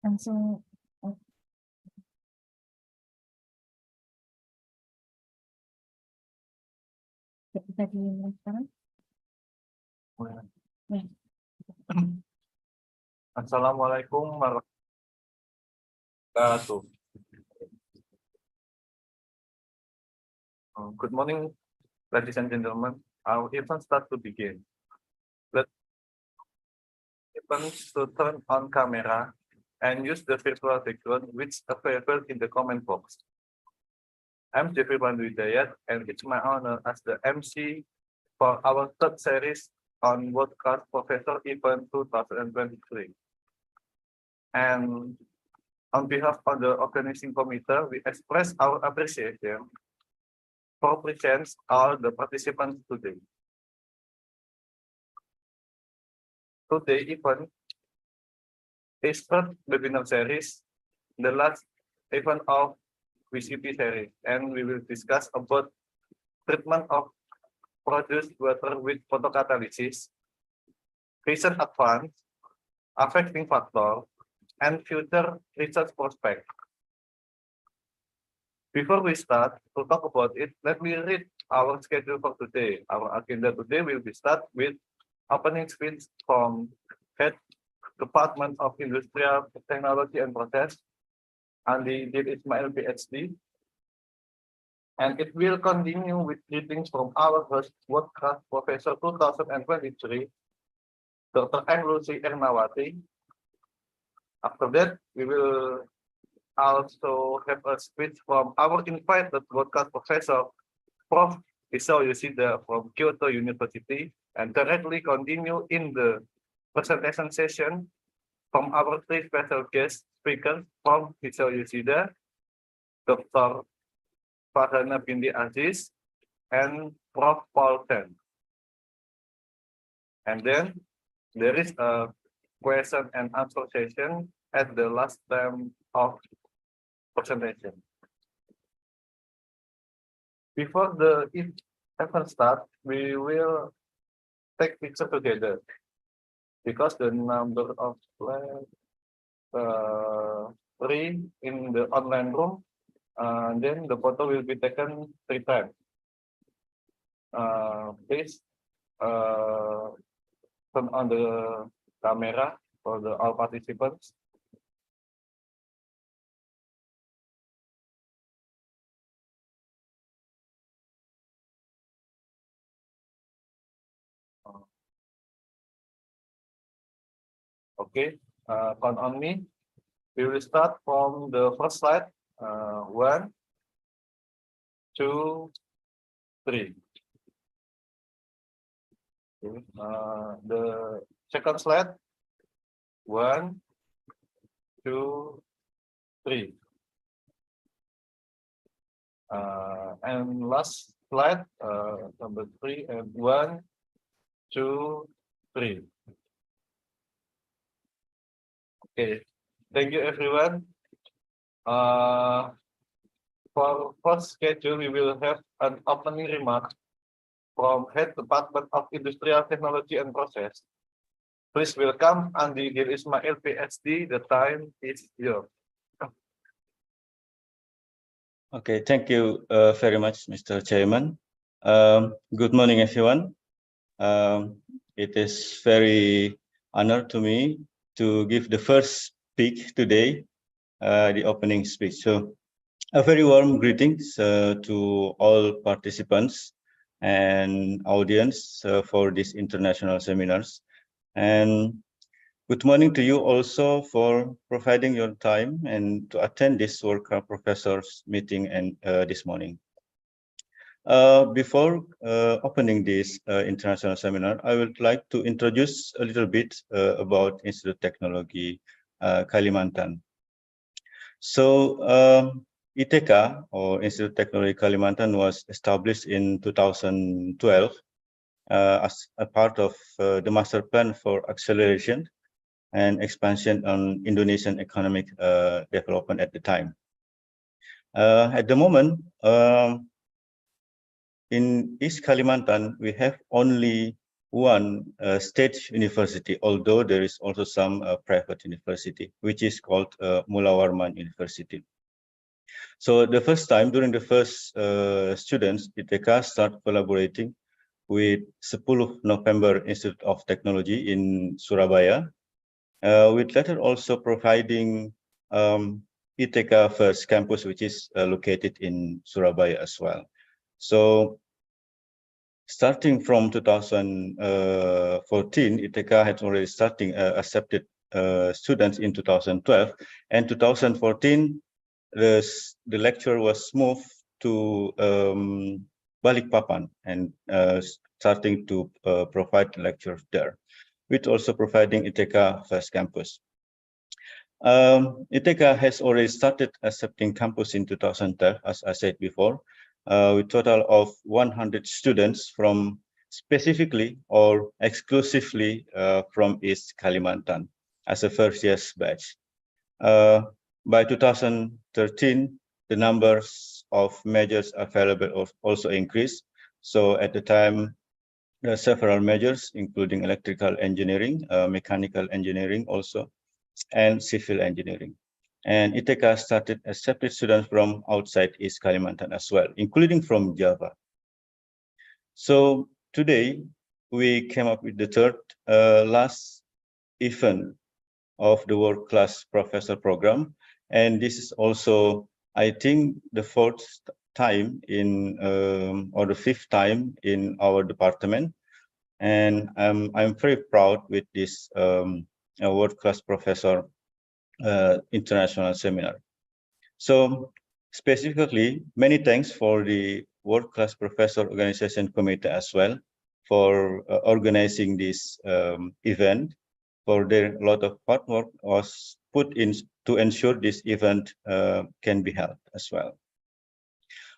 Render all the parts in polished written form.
Langsung bisa dimulai sekarang. Ya. Assalamualaikum warahmatullahi wabarakatuh. Good morning, ladies and gentlemen. Our event start to begin. Let's to turn on camera and use the virtual background which is available in the comment box. I'm Jeffrey Bandwijayat, and it's my honor as the MC for our third series on Podcast Professor Event 2023. And on behalf of the organizing committee, we express our appreciation for presence all the participants today. Today event is third webinar series, the last event of WCP series, and we will discuss about treatment of produced water with photocatalysis, recent advance, affecting factor, and future research prospect. Before we start to talk about it, let me read our schedule for today. Our agenda today will be start with opening speech from Head Department of Industrial Technology and Process, Andi Ismail PhD. And it will continue with greetings from our host, Podcast Professor 2023, Dr. Lucy Ernawati. After that, we will also have a speech from our invited broadcast professor, Prof. Isao Yoshida from Kyoto University, and directly continue in the presentation session from our three special guest speakers from Isao Yoshida, Dr. Farhana Bindi Aziz, and Prof. Paul Ten. And then there is a question and answer session at the last time of presentation. Before the event start, we will take picture together because the number of slides 3 in the online room, and then the photo will be taken 3 times. Please turn on the camera for all participants. Okay, count on me. We will start from the first slide. 1, 2, 3. Okay. The second slide. 1, 2, 3. And last slide, number 3, and 1, 2, 3. Okay, thank you everyone. For first schedule, we will have an opening remark from Head Department of Industrial Technology and Process. Please welcome Andi Ismail PhD. The time is yours. Okay, thank you very much, Mr. Chairman. Good morning, everyone. It is very honor to me to give the first speech today, the opening speech. So, a very warm greetings to all participants and audience for this international seminars. And good morning to you also for providing your time and to attend this workshop professors meeting and this morning. Before opening this international seminar, I would like to introduce a little bit about Institut Teknologi Kalimantan. So ITK, or Institut Teknologi Kalimantan, was established in 2012 as a part of the master plan for acceleration and expansion on Indonesian economic development at the time. At the moment, in East Kalimantan, we have only one state university, although there is also some private university, which is called Mula Warman University. So the first time, during the first students, ITK start collaborating with 10 November Institute of Technology in Surabaya, with later also providing ITK first campus, which is located in Surabaya as well. So starting from 2014, ITK had already accepted students in 2012, and 2014, the lecture was moved to Balikpapan and starting to provide lectures there, with also providing ITK first campus. ITK has already started accepting campus in 2012, as I said before, with total of 100 students from specifically or exclusively from East Kalimantan as a first year's batch. By 2013, the numbers of majors available also increased. So at the time, there are several majors, including electrical engineering, mechanical engineering also, and civil engineering. And ITK started accepting students from outside East Kalimantan as well, including from Java. So today, we came up with the third last event of the world-class professor program. And this is also, I think, the fourth time in, or the fifth time in our department. And I'm very proud with this world-class professor international seminar. So specifically, many thanks for the world-class professor organization committee as well for organizing this event. For their lot of hard work was put in to ensure this event can be held as well.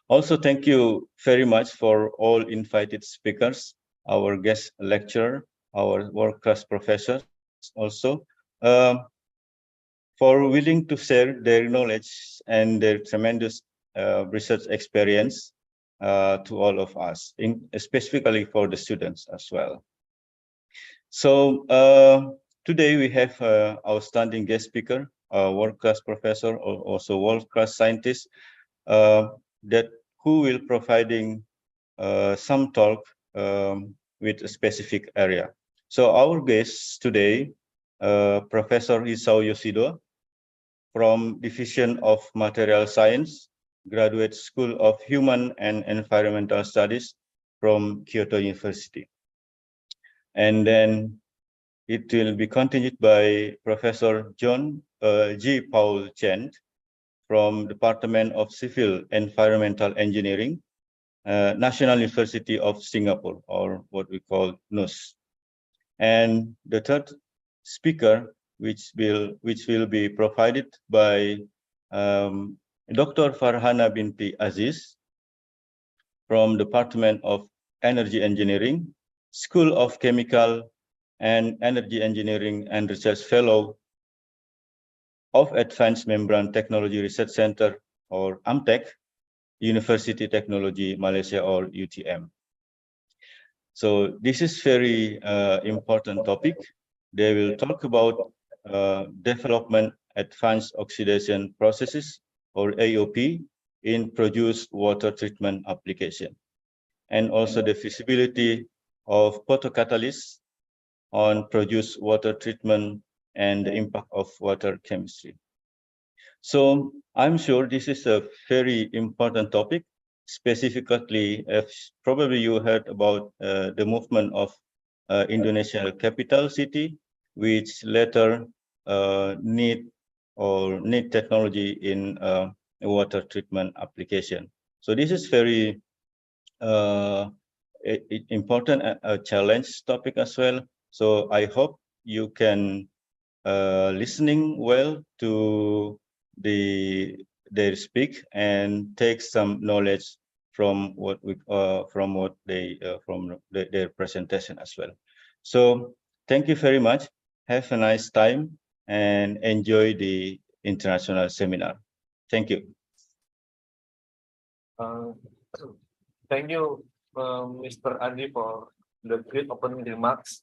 Also, thank you very much for all invited speakers, our guest lecturer, our world-class professors also, for willing to share their knowledge and their tremendous research experience to all of us, specifically for the students as well. So today we have outstanding guest speaker, world-class professor, or also world-class scientist, that who will providing some talk with a specific area. So our guests today, Professor Isao Yoshido from Division of Material Science, Graduate School of Human and Environmental Studies from Kyoto University. And then it will be continued by Professor John G. Paul Chen from Department of Civil Environmental Engineering, National University of Singapore, or what we call NUS. And the third speaker, which will be provided by Dr. Farhana Binti Aziz from Department of Energy Engineering, School of Chemical and Energy Engineering and Research Fellow of Advanced Membrane Technology Research Center, or AMTEC, University Technology Malaysia, or UTM. So this is very important topic. They will talk about development advanced oxidation processes, or AOP, in produced water treatment application, and also the feasibility of photocatalysts on produced water treatment and the impact of water chemistry. So I'm sure this is a very important topic. Specifically, if probably you heard about the movement of Indonesia capital city, which later need technology in water treatment application. So this is very important challenge topic as well. So I hope you can listening well to they speak and take some knowledge from what we from their presentation as well. So thank you very much. Have a nice time and enjoy the international seminar. Thank you. Thank you, Mr. Andi, for the great opening remarks,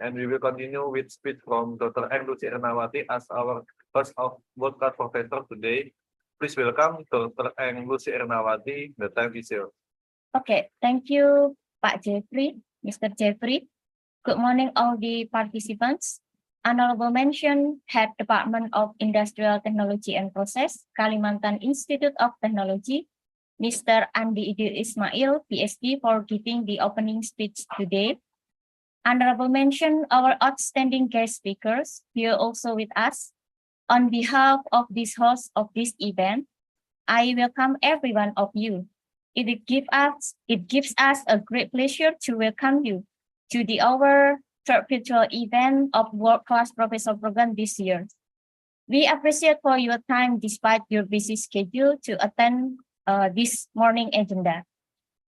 and we will continue with speech from Dr. Lucy Ernawati as our first of broadcast professor today. Please welcome Dr. Lucy Ernawati. The time is yours. Okay, thank you, Pak Jeffrey, Mr. Jeffrey. Good morning, all the participants. Honorable mention, Head Department of Industrial Technology and Process, Kalimantan Institute of Technology, Mr. Andi Idil Ismail, PhD, for giving the opening speech today. Honorable mention, our outstanding guest speakers here also with us. On behalf of this host of this event, I welcome every one of you. It gives us a great pleasure to welcome you to our third virtual event of World Class Professor Program this year. We appreciate for your time despite your busy schedule to attend this morning agenda.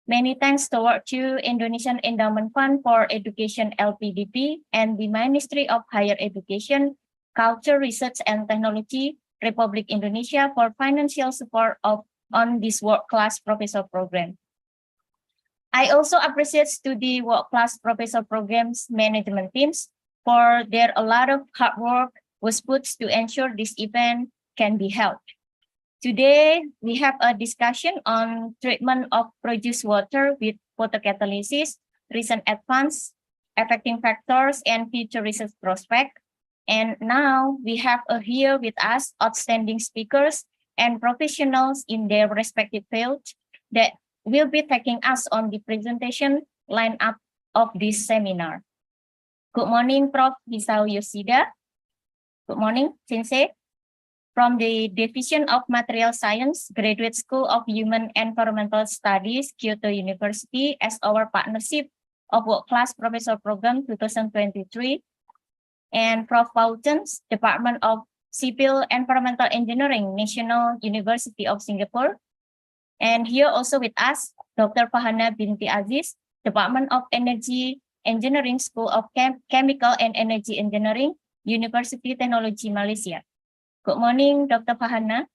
Many thanks toward you, Indonesian Endowment Fund for Education LPDP and the Ministry of Higher Education, Culture, Research and Technology, Republic Indonesia for financial support on this world-class professor program. I also appreciate to the world-class professor programs management teams for a lot of hard work was put to ensure this event can be held. Today, we have a discussion on treatment of produced water with photocatalysis, recent advances, affecting factors, and future research prospects. And now we have here with us outstanding speakers and professionals in their respective fields that will be taking us on the presentation lineup of this seminar. Good morning, Prof. Hisao Yoshida. Good morning, Sensei. From the Division of Material Science, Graduate School of Human Environmental Studies, Kyoto University, as our partnership of World Class Professor Program 2023. And Prof. Pautens, Department of Civil Environmental Engineering, National University of Singapore. And here also with us, Dr. Fahana Binti Aziz, Department of Energy Engineering, School of Chemical and Energy Engineering, University Teknologi Malaysia. Good morning, Dr. Fahana.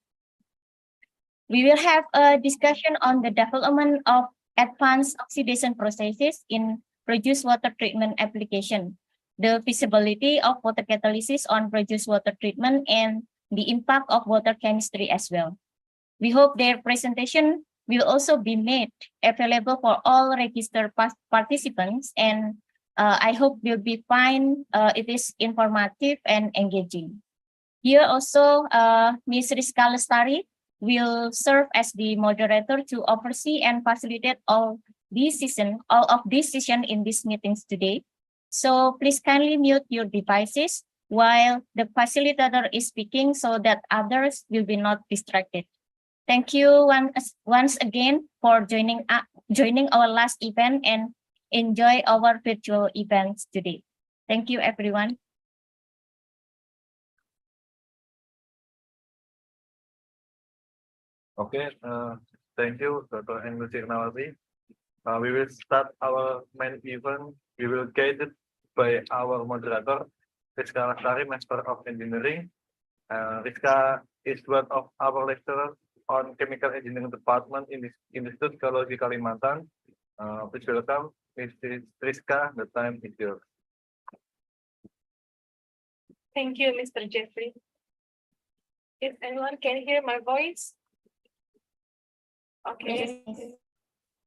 We will have a discussion on the development of advanced oxidation processes in produced water treatment application, the feasibility of photocatalysis on produced water treatment, and the impact of water chemistry as well. We hope their presentation will also be made available for all registered participants, and I hope you'll be fine. It is informative and engaging. Here also, Ms. Rizka Lestari will serve as the moderator to oversee and facilitate all of this session in these meetings today. So please kindly mute your devices while the facilitator is speaking so that others will be not distracted. Thank you once again for joining our last event and enjoy our virtual events today. Thank you, everyone. Okay, thank you, Dr. Lucy Ernawati. We will start our main event. We will guide it by our moderator, Rizka Lestari, Master of Engineering. Rizka is one of our lecturers on Chemical Engineering Department in Institut Teknologi Kalimantan. Please welcome Mrs. Rizka. The time is yours. Thank you, Mr. Jeffrey. If anyone can hear my voice? Okay. Yes.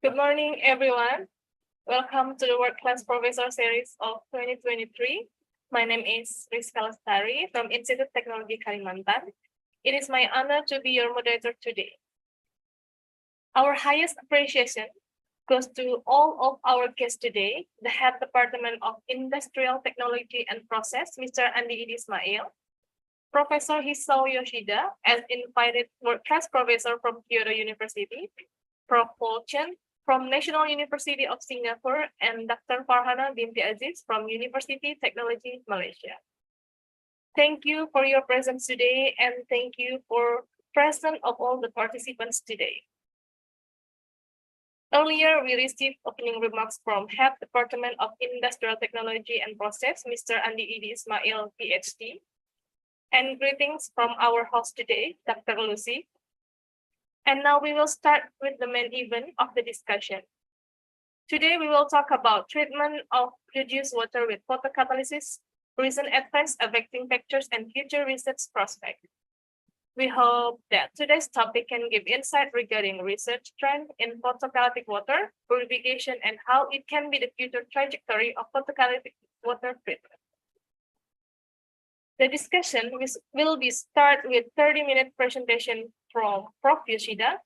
Good morning, everyone. Welcome to the World Class Professor Series of 2023. My name is Rizka Lestari from Institut Teknologi Kalimantan. It is my honor to be your moderator today. Our highest appreciation goes to all of our guests today, the Head Department of Industrial Technology and Process, Mr. Andi Ismail, Professor Hisao Yoshida, as invited world-class professor from Kyoto University, Prof. Pautens from National University of Singapore, and Dr. Farhana Binti Aziz from University Teknologi Malaysia. Thank you for your presence today, and thank you for presence of all the participants today. Earlier, we received opening remarks from Head Department of Industrial Technology and Process, Mr. Andi Ismail, PhD, and greetings from our host today, Dr. Lucy. And now we will start with the main event of the discussion. Today, we will talk about treatment of produced water with photocatalysis, recent advances affecting factors, and future research prospects. We hope that today's topic can give insight regarding research trend in photocatalytic water purification and how it can be the future trajectory of photocatalytic water treatment. The discussion will be start with 30-minute presentation from Prof. Yoshida,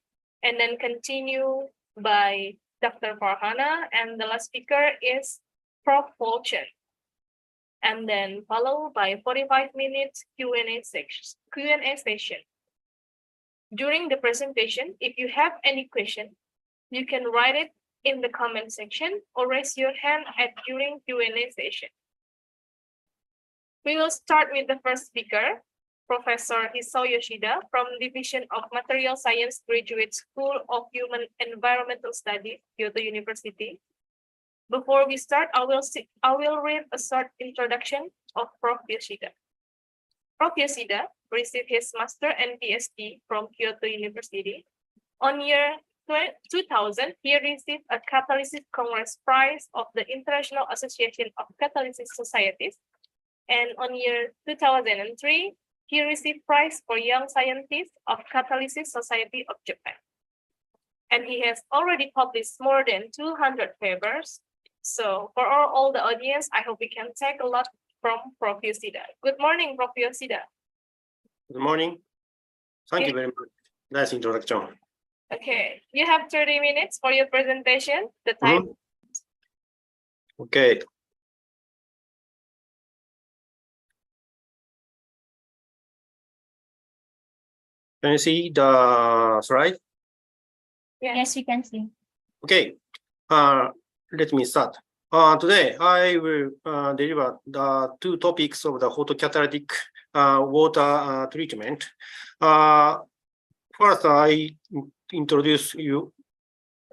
and then continue by Dr. Farhana, and the last speaker is Prof. Volchen. And then followed by 45 minutes Q&A session. During the presentation, if you have any question, you can write it in the comment section or raise your hand during Q&A session. We will start with the first speaker, Professor Hisao Yoshida from Division of Material Science Graduate School of Human Environmental Studies, Kyoto University. Before we start, I will read a short introduction of Prof. Yoshida. Prof. Yoshida received his Master and PhD from Kyoto University. On year 2000, he received a Catalysis Congress Prize of the International Association of Catalysis Societies. And on year 2003, he received prize for Young Scientist of Catalysis Society of Japan. And he has already published more than 200 papers. So for all the audience, I hope we can take a lot from Prof. Yoshida. Good morning, Prof. Yoshida. Good morning. Thank you very much. Nice introduction. Okay, you have 30 minutes for your presentation. The time. Okay. Can you see the slide? Yes, we can see. Okay. Let me start. Today, I will deliver the two topics of the photocatalytic water treatment. First, I introduce you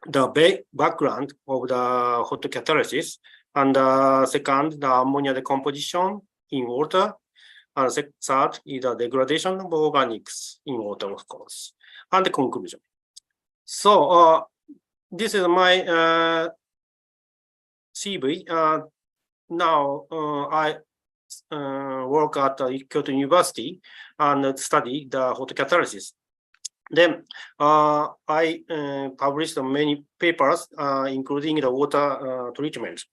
the background of the photocatalysis, and second, the ammonia decomposition in water. And third is the degradation of organics in water, of course, and the conclusion. So this is my CV. Now I work at Kyoto University and study the photocatalysis. Then I published many papers, including the water treatment.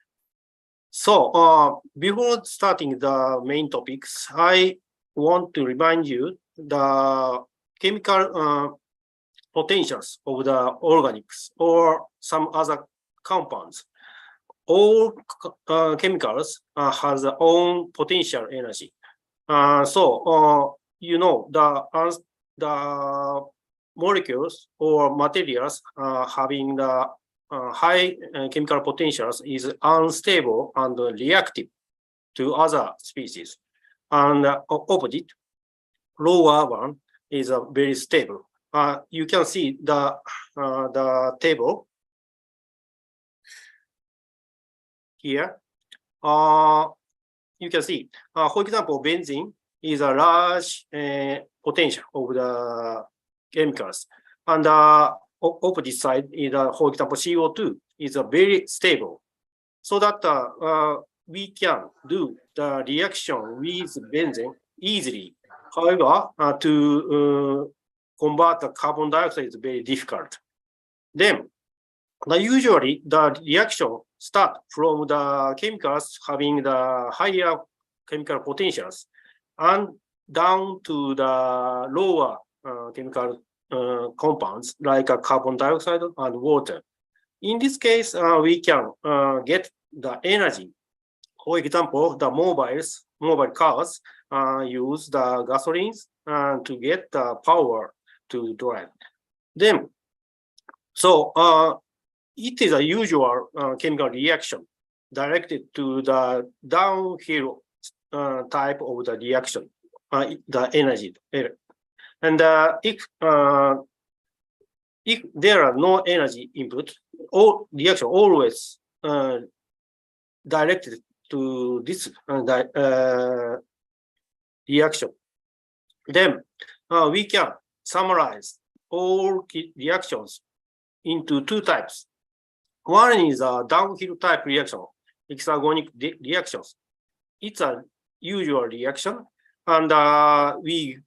So before starting the main topics, I want to remind you the chemical potentials of the organics or some other compounds. All chemicals have their own potential energy. You know, the molecules or materials having the high chemical potentials is unstable and reactive to other species. And opposite, lower one is very stable. You can see the table here. You can see, for example, benzene is a large potential of the chemicals. And opposite side is, for example, CO2 is a very stable. So that we can do the reaction with benzene easily. However, to convert the carbon dioxide is very difficult. Then, usually the reaction start from the chemicals having the higher chemical potentials and down to the lower chemical compounds like carbon dioxide and water. In this case, we can get the energy. For example, the mobile cars use the gasolines to get the power to drive. Then, so it is a usual chemical reaction directed to the downhill type of the reaction, the energy. And if there are no energy input, all reaction always directed to this reaction. Then we can summarize all reactions into two types. One is a downhill type reaction, hexagonic reactions. It's a usual reaction, and we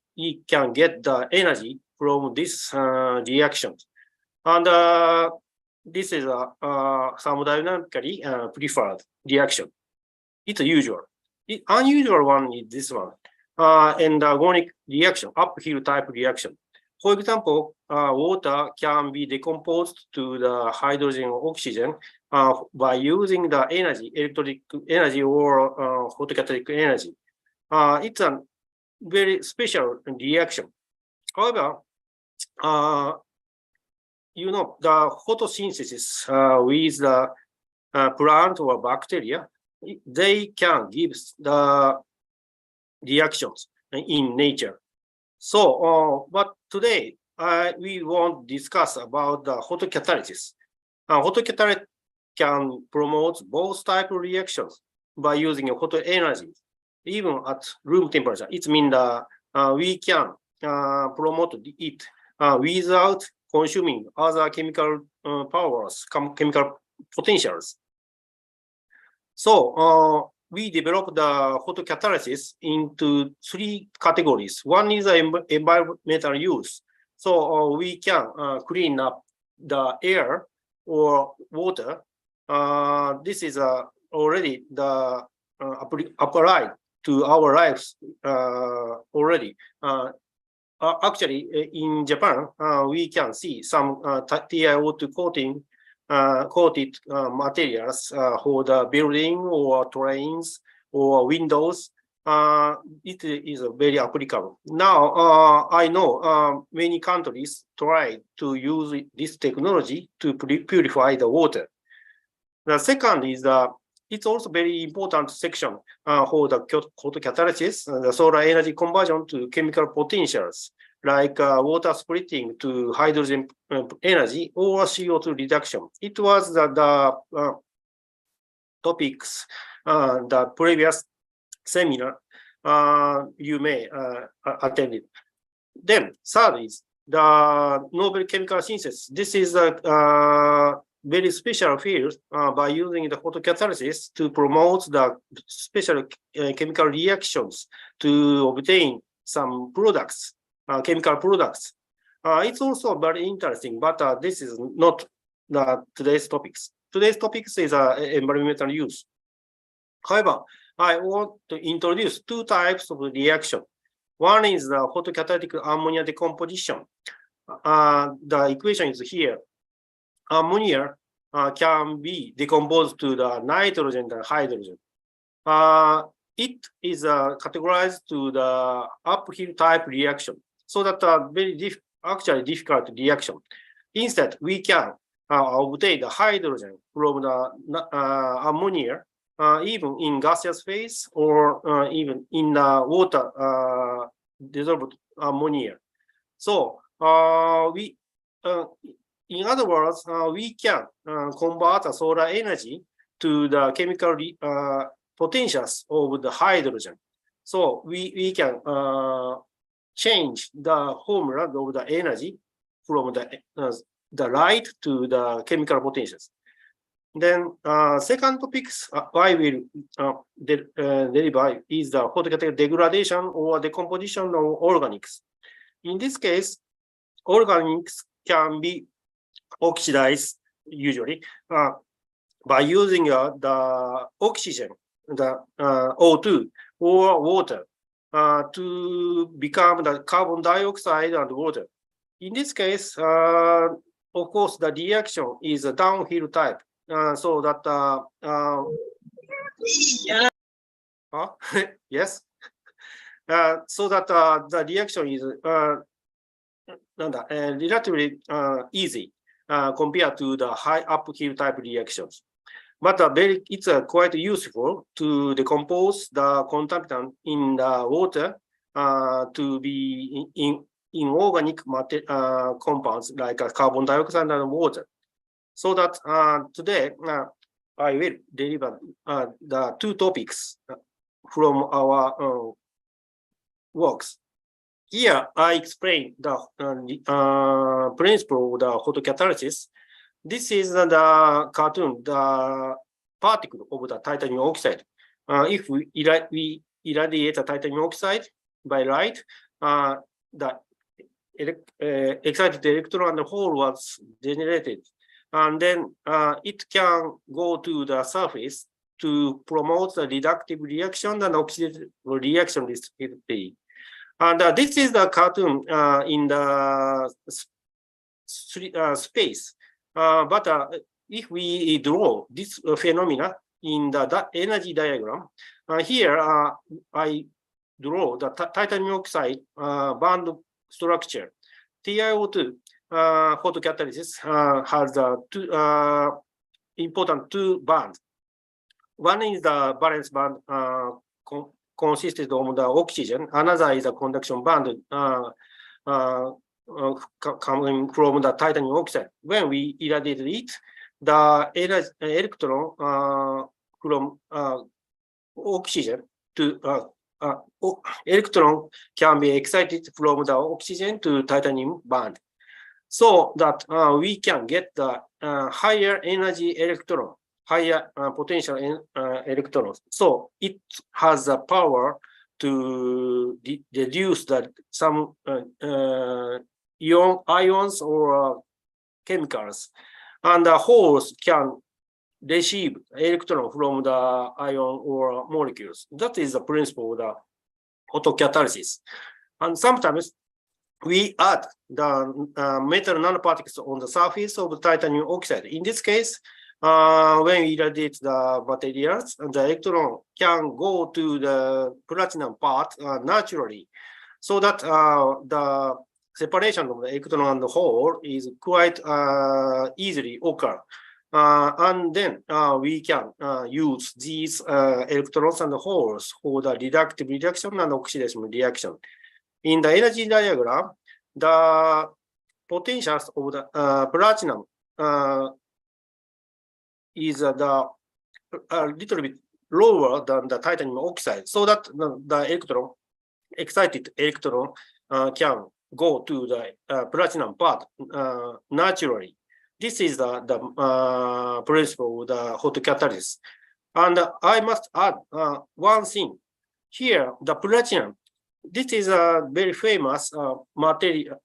can get the energy from this reaction. And this is a thermodynamically preferred reaction. It's usual. The unusual one is this one, endogonic reaction, uphill type reaction. For example, water can be decomposed to the hydrogen or oxygen by using the energy, electric energy or photocatalytic energy. It's a very special reaction. However, you know, the photosynthesis with the plant or bacteria, they can give the reactions in nature. So, but today we won't discuss about the photocatalysis. Photocatalysis can promote both type of reactions by using photo energy, even at room temperature. It means we can promote it without consuming other chemical powers, chemical potentials. So we developed the photocatalysis into 3 categories. One is environmental use. So we can clean up the air or water. This is already the applied to our lives already. Actually, in Japan, we can see some TiO2 coated materials for the building or trains or windows. It is very applicable. Now, I know many countries try to use this technology to purify the water. The second is it's also very important section for the photocatalysis, the solar energy conversion to chemical potentials, like water splitting to hydrogen energy or CO2 reduction. It was the topics the previous seminar you may attend it. Then third is the novel chemical synthesis. This is a very special field by using the photocatalysis to promote the special chemical reactions to obtain some products, chemical products. It's also very interesting, but this is not today's topics. Today's topics is environmental use. However, I want to introduce 2 types of reaction. One is the photocatalytic ammonia decomposition. The equation is here. Ammonia can be decomposed to the nitrogen and hydrogen. It is categorized to the uphill type reaction, so that very actually difficult reaction. Instead, we can obtain the hydrogen from the ammonia, even in gaseous phase or even in the water dissolved ammonia. So in other words, we can convert solar energy to the chemical potentials of the hydrogen. So we can change the formula of the energy from the light to the chemical potentials. Then second topics I will derive is the photocatalytic degradation or decomposition of organics. In this case, organics can be oxidized usually by using the oxygen, the O2 or water to become the carbon dioxide and water. In this case, of course, the reaction is a downhill type, so that yes, so that the reaction is relatively easy compared to the high uphill type reactions. But it's quite useful to decompose the contaminant in the water to be in inorganic compounds like carbon dioxide and water. So that today I will deliver the 2 topics from our works. Here I explain the principle of the photocatalysis. this is the cartoon, the particle of the titanium oxide. If we irradiate the titanium oxide by light, the excited electron and hole was generated. And then it can go to the surface to promote the reductive reaction and oxidative reaction respectively. And this is the cartoon in the space. But if we draw this phenomena in the energy diagram, here I draw the titanium oxide band structure. TiO2 photocatalysis has two important two bands. One is the valence band consisted of the oxygen. Another is a conduction band coming from the titanium oxide. When we irradiate it, the electron from oxygen to electron can be excited from the oxygen to titanium band, so that we can get the higher energy electron, higher potential electrons. So it has the power to reduce some ions or chemicals, and the holes can receive electron from the ion or molecules. That is the principle of the photocatalysis. And sometimes we add the metal nanoparticles on the surface of the titanium oxide. In this case, when we irradiate the materials, the electron can go to the platinum part naturally, so that the separation of the electron and the hole is quite easily occur. And then we can use these electrons and holes for the reductive reaction and oxidation reaction. In the energy diagram, the potentials of the platinum is a little bit lower than the titanium oxide, so that the excited electron can go to the platinum part naturally. This is the principle of the photocatalysis. And I must add one thing. Here, the platinum, this is a very famous materials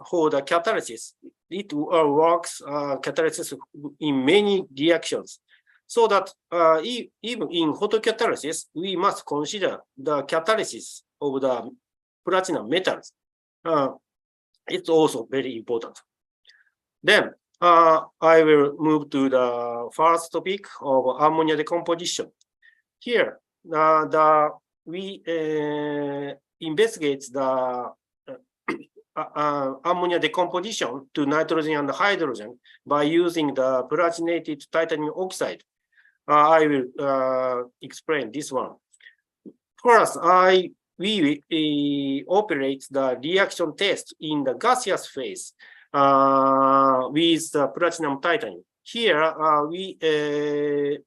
for the catalysis. It works catalysis in many reactions. So that even in photocatalysis, we must consider the catalysis of the platinum metals. It's also very important. Then I will move to the first topic of ammonia decomposition. Here, we investigate the ammonia decomposition to nitrogen and hydrogen by using the platinated titanium oxide. I will explain this one. First, we operate the reaction test in the gaseous phase with the platinum titanium. Here, we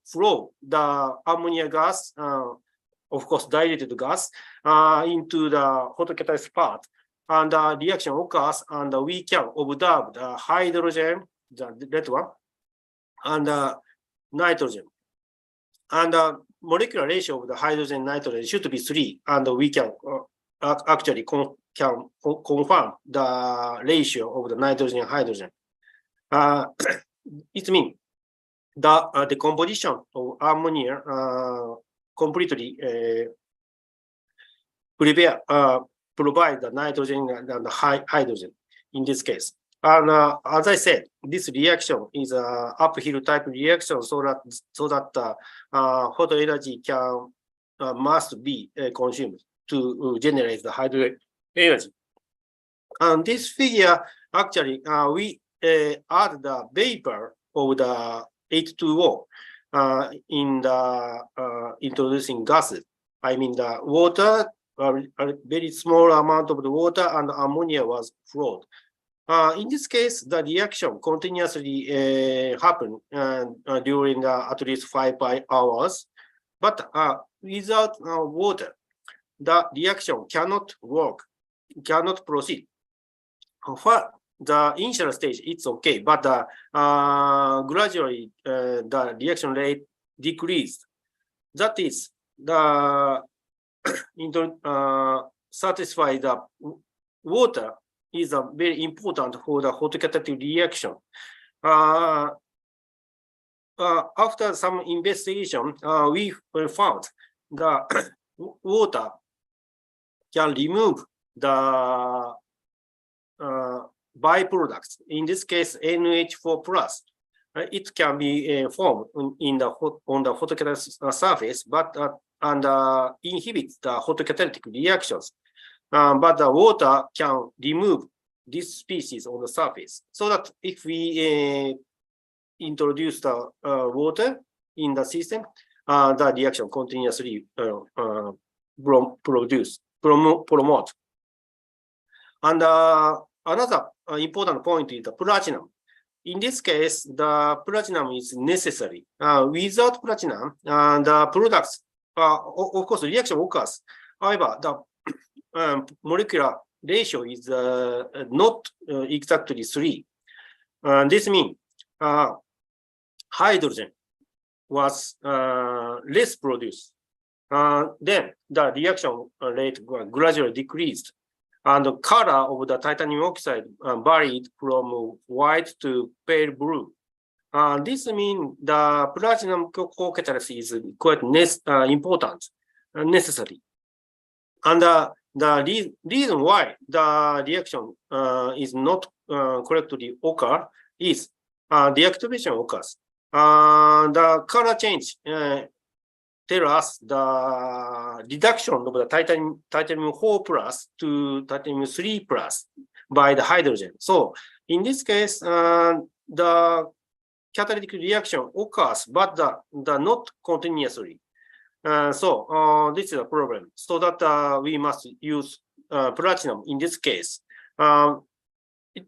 flow the ammonia gas, of course, diluted gas, into the photocatalysis part, and the reaction occurs, and we can observe the hydrogen, the red one, and nitrogen. And the molecular ratio of the hydrogen and nitrogen should be 3, and we can actually confirm the ratio of the nitrogen and hydrogen. It means the composition of ammonia completely provide the nitrogen and the hydrogen in this case. And as I said, this reaction is an uphill type reaction, so that photo energy must be consumed to generate the hydrogen energy. And this figure, actually, we add the vapor of the H2O in the introducing gases. I mean, the water, a very small amount of the water and ammonia was flowed. In this case, the reaction continuously happened during at least 5 hours, but without water, the reaction cannot work, cannot proceed. the initial stage, it's okay, but gradually the reaction rate decreased. That is, the satisfy the water is very important for the photocatalytic reaction. After some investigation, we found the water can remove the byproducts. In this case, NH4 plus. It can be formed in the on the photocatalytic surface, but and inhibits the photocatalytic reactions. But the water can remove this species on the surface. So that if we introduce the water in the system, the reaction continuously promote. And another important point is the platinum. In this case, the platinum is necessary. Without platinum, the products, of course, reaction occurs. However, the molecular ratio is not exactly 3. This means hydrogen was less produced. Then the reaction rate gradually decreased, and the color of the titanium oxide varied from white to pale blue. This means the platinum co-catalysis is quite important, necessary. And the reason why the reaction is not correctly occur is deactivation occurs. The color change tell us the reduction of the titanium 4 plus to titanium 3 plus by the hydrogen. So in this case, the catalytic reaction occurs, but the not continuously. So this is a problem. So that we must use platinum in this case.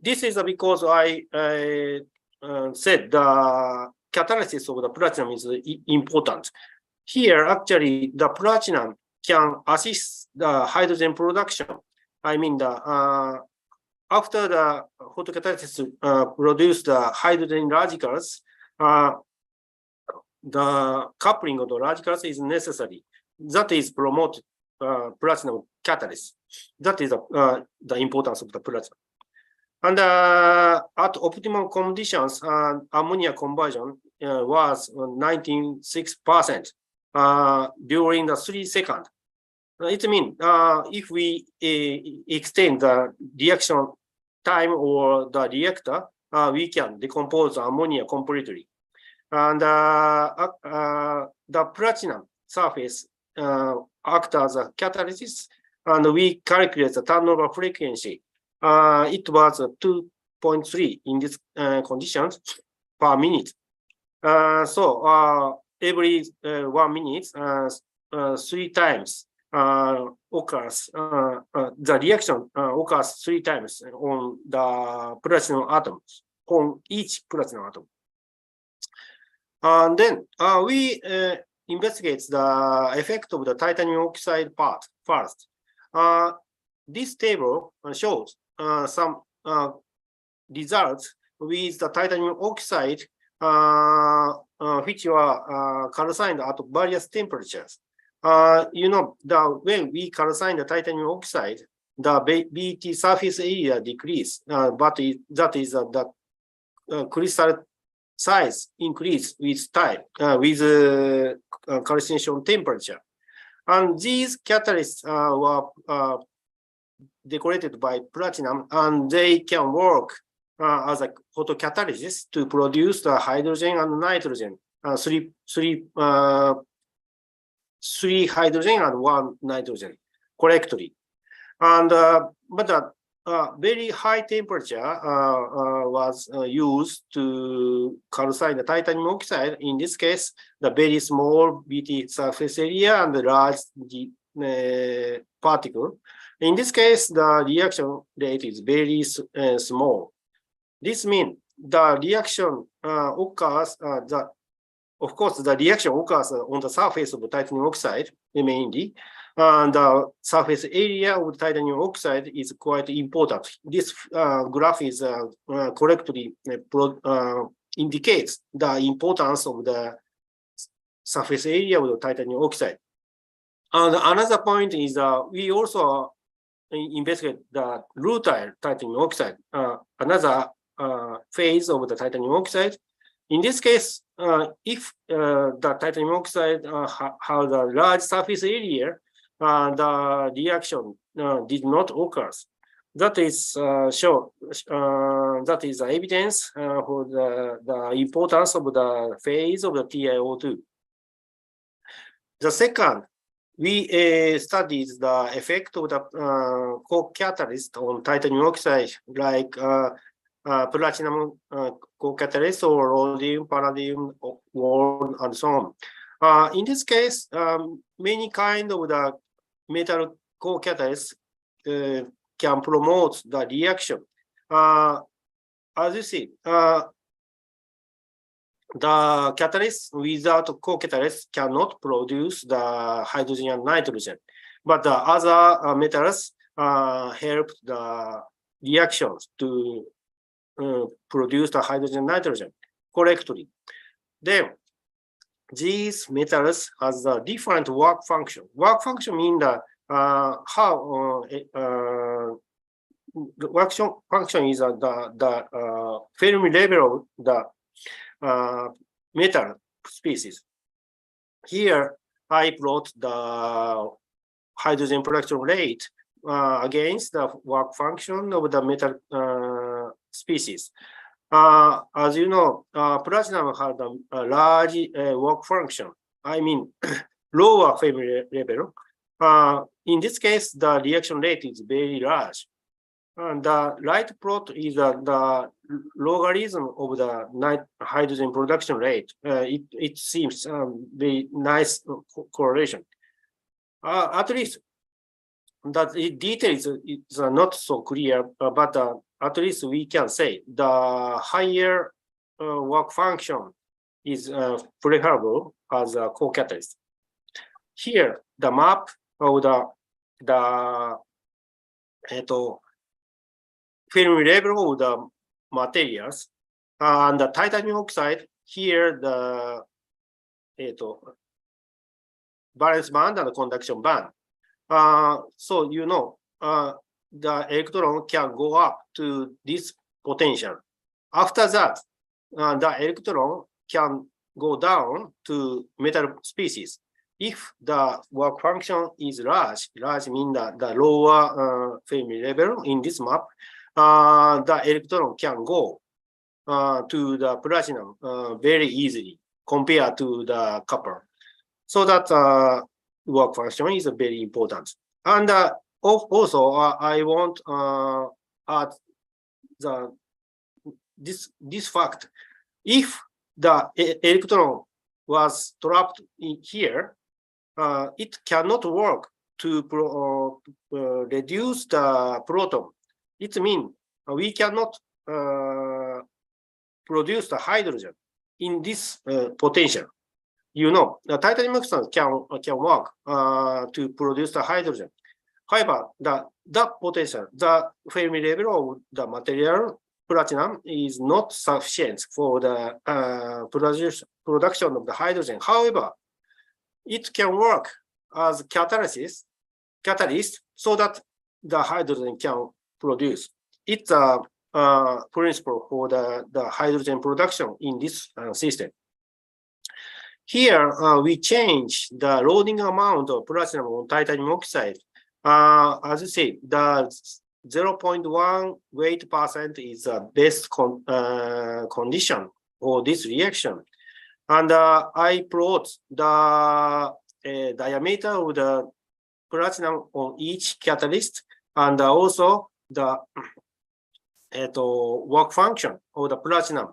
This is because I said the catalysis of the platinum is important. Here, actually, the platinum can assist the hydrogen production. I mean, after the photocatalysis produce the hydrogen radicals, the coupling of the radicals is necessary. That is promoted platinum catalyst. That is the importance of the platinum. And at optimal conditions, ammonia conversion was 96%. During the 3 seconds. It means if we extend the reaction time or the reactor, we can decompose ammonia completely. And the platinum surface acts as a catalyst, and we calculate the turnover frequency. It was 2.3 in these conditions per minute. So every 1 minute, 3 times occurs. The reaction occurs 3 times on the platinum atoms, on each platinum atom. And then we investigate the effect of the titanium oxide part first. This table shows some results with the titanium oxide which were calcined at various temperatures. You know, when we calcine the titanium oxide, the BT surface area decrease, but that is the crystal size increase with time, with calcination temperature. And these catalysts were decorated by platinum, and they can work as a photocatalysis to produce the hydrogen and nitrogen, three hydrogen and 1 nitrogen correctly. And but very high temperature was used to calcine the titanium oxide. In this case, the very small BT surface area and the large particle. In this case, the reaction rate is very small. This means the reaction occurs, of course, the reaction occurs on the surface of the titanium oxide mainly, And the surface area of titanium oxide is quite important. This graph is correctly indicates the importance of the surface area of the titanium oxide. And another point is we also investigate the rutile titanium oxide, another phase of the titanium oxide. In this case, if the titanium oxide has a large surface area, the reaction did not occur. That is that is evidence for the importance of the phase of the TiO2. The second, we studied the effect of the co-catalyst on titanium oxide, like platinum co-catalyst or rhodium, palladium, gold, and so on. In this case, many kind of the metal co-catalysts can promote the reaction. As you see, the catalyst without co-catalyst cannot produce the hydrogen and nitrogen, but the other metals help the reactions to produce the hydrogen and nitrogen correctly. Then these metals has a different work function. Work function means that how work function is the Fermi level of the metal species. Here, I plot the hydrogen production rate against the work function of the metal species. As you know, platinum has a large work function. I mean, lower Fermi level. In this case, the reaction rate is very large. And the right plot is the logarithm of the hydrogen production rate. It seems very nice correlation. At least that details is not so clear, but at least we can say the higher work function is preferable as a co-catalyst. Here, the map of the Fermi level of the materials and the titanium oxide. Here, the valence band and the conduction band. So you know, the electron can go up to this potential. After that, the electron can go down to metal species. If the work function is large means that the lower Fermi level in this map, the electron can go to the platinum very easily compared to the copper. So that work function is very important. And also, I want add this fact. If the electron was trapped in here, it cannot work to reduce the proton. It means we cannot produce the hydrogen in this potential. You know, the titanium oxide can work to produce the hydrogen. However, that potential, the Fermi level of the material platinum is not sufficient for the production of the hydrogen. However, it can work as catalyst so that the hydrogen can produce. It's a principle for the hydrogen production in this system. Here, we change the loading amount of platinum on titanium oxide. As you see, the 0.1 weight percent is the best condition for this reaction. And I plot the diameter of the platinum on each catalyst and also the work function of the platinum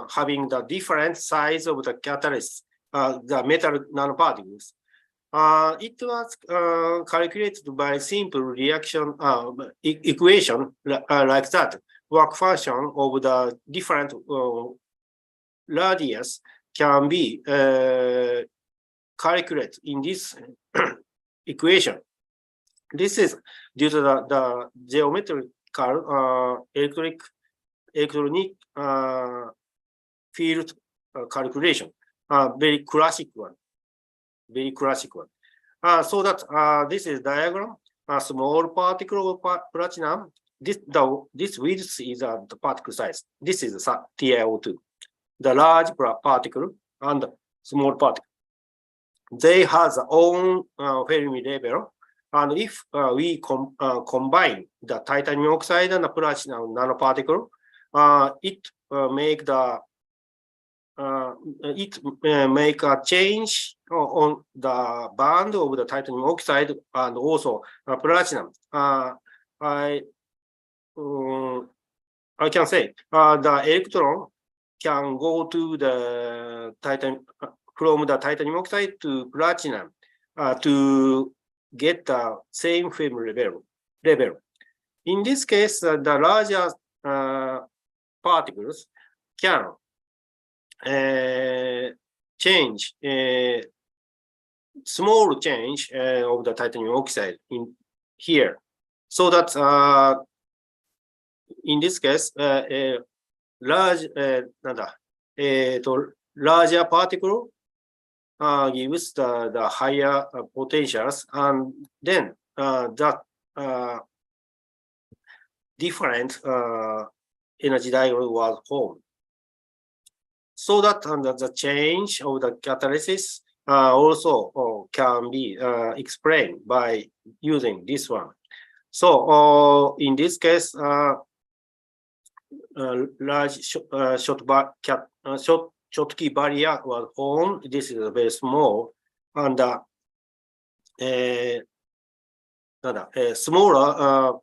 having the different size of the catalyst, the metal nanoparticles. It was calculated by simple reaction equation like that. Work function of the different radius can be calculated in this equation. This is due to the geometrical electronic field calculation, very classic one. So that this is diagram. A small particle of platinum. This width is the particle size. This is TiO2. The large particle and small particle. They have their own Fermi level. And if we combine the titanium oxide and the platinum nanoparticle, it make a change on the band of the titanium oxide and also platinum. I can say the electron can go to the titanium from the titanium oxide to platinum to get the same Fermi level. In this case, the larger particles can change small change of the titanium oxide in here, so that in this case larger particle gives the higher potentials, and then that different energy diagram was formed. So that the change of the catalysis also can be explained by using this one. So in this case, large Schottky barrier was formed. This is very small, and smaller.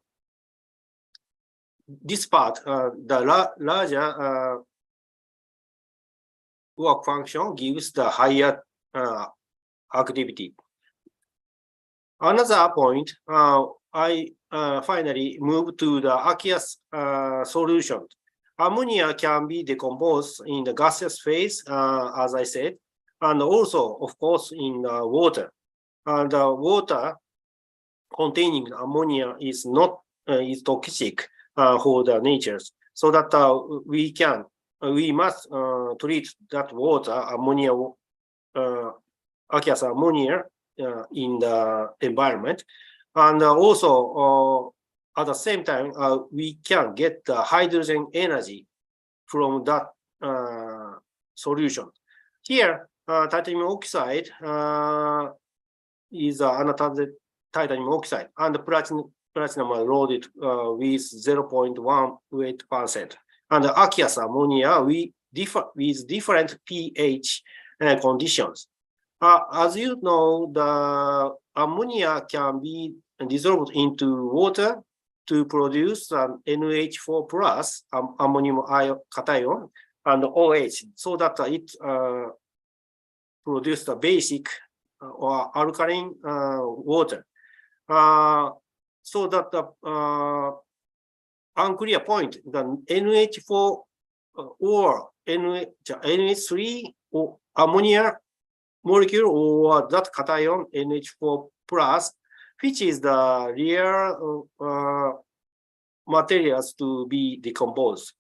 This part, the larger work function gives the higher activity. Another point, I finally move to the aqueous solution. Ammonia can be decomposed in the gaseous phase, as I said, and also, of course, in water. And water containing ammonia is not is toxic for the nature, so that we must treat that water ammonia, aqueous ammonia in the environment, and also at the same time we can get the hydrogen energy from that solution. Here, titanium oxide is another titanium oxide, and the platinum are loaded with 0.1 weight%. And the aqueous ammonia with different pH conditions. As you know, the ammonia can be dissolved into water to produce an NH4 plus ammonium cation and OH, so that it produces the basic or alkaline water. So that the unclear point, the NH4 or NH3 or ammonia molecule or that cation NH4 plus, which is the rare materials to be decomposed.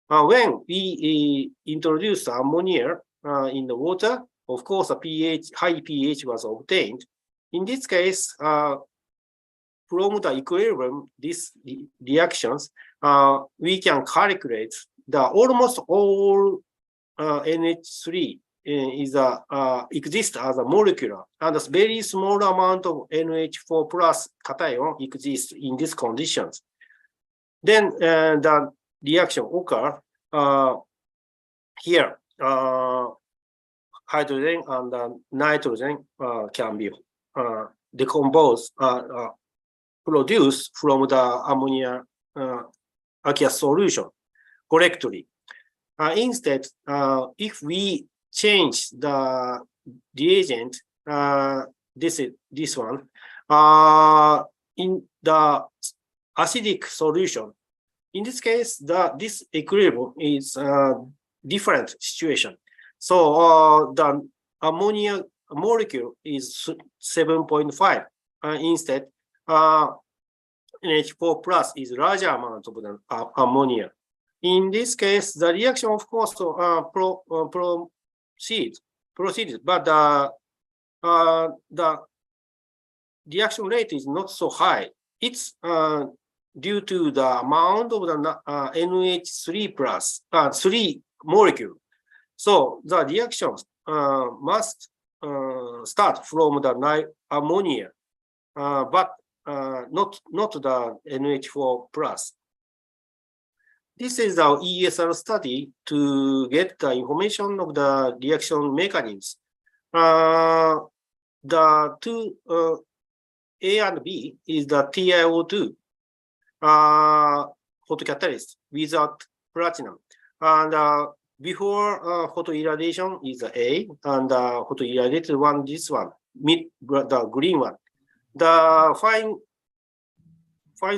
When we introduce ammonia in the water, of course, a high pH was obtained. In this case, from the equilibrium, these reactions, we can calculate the almost all NH3 exists as a molecule, and a very small amount of NH4 plus cation exists in these conditions. Then the reaction occurs here. Hydrogen and nitrogen can be decomposed, produced from the ammonia aqueous solution correctly. Instead, if we change the reagent, this one, in the acidic solution, in this case, this equilibrium is a different situation. So the ammonia molecule is 7.5, instead, NH4 plus is larger amount of the ammonia. In this case, the reaction, of course, proceeds, but the reaction rate is not so high. It's due to the amount of the NH3 plus 3 molecule. So the reactions must start from the ammonia, but not the NH4 plus. This is our ESR study to get the information of the reaction mechanisms. The two A and B is the TiO2 photocatalyst without platinum, and before photoirradiation is the A, and photoirradiated one, this one, the green one. The fine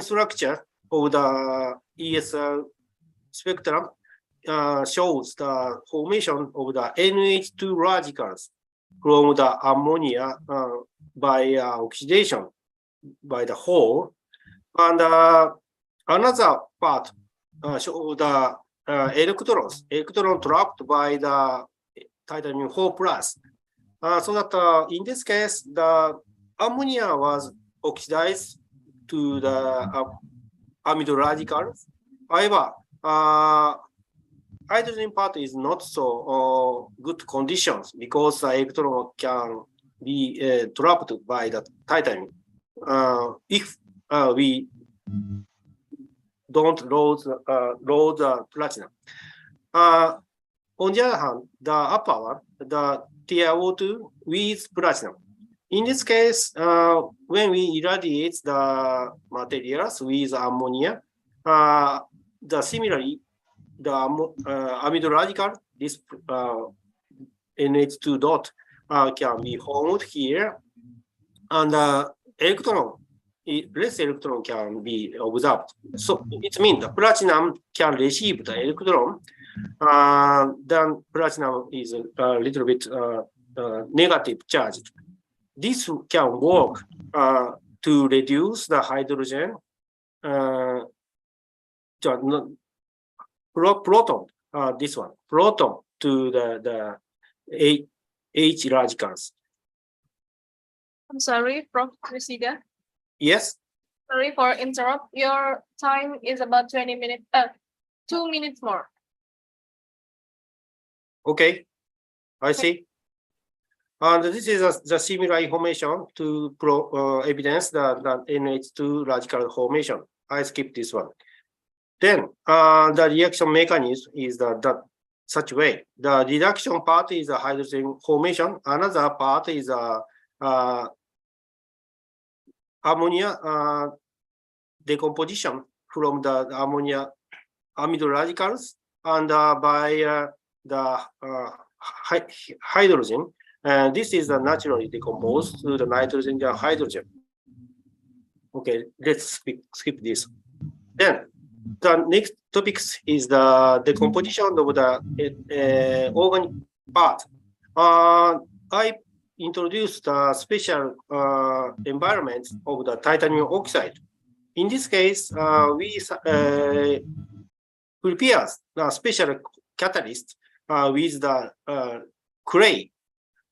structure of the ESR spectrum shows the formation of the NH2 radicals from the ammonia by oxidation by the hole. And another part shows the electron trapped by the titanium 4 plus. So that in this case, the ammonia was oxidized to the amide radicals. However, hydrogen part is not so good conditions because the electron can be trapped by the titanium if we don't load the platinum. On the other hand, the upper one, the TiO2 with platinum. In this case, when we irradiate the materials with ammonia, similarly, the amide radical, this NH2 dot can be formed here, and less electron can be observed. So it means the platinum can receive the electron, then platinum is a little bit negative charged. This can work to reduce the hydrogen proton, this one, proton to the H radicals. I'm sorry, Prof. Risiga. Yes? Sorry for interrupt. Your time is about 20 minutes, 2 minutes more. Okay, I see. And this is the similar information to evidence the NH2 radical formation. I skip this one. Then the reaction mechanism is such way. The reduction part is a hydrogen formation. Another part is ammonia decomposition from the ammonia amide radicals, and by the hydrogen. This is naturally decomposed to the nitrogen and hydrogen. Okay, let's skip this. Then the next topics is the decomposition of the organic part. I introduced the special environment of the titanium oxide. In this case, we prepare the special catalyst with the clay,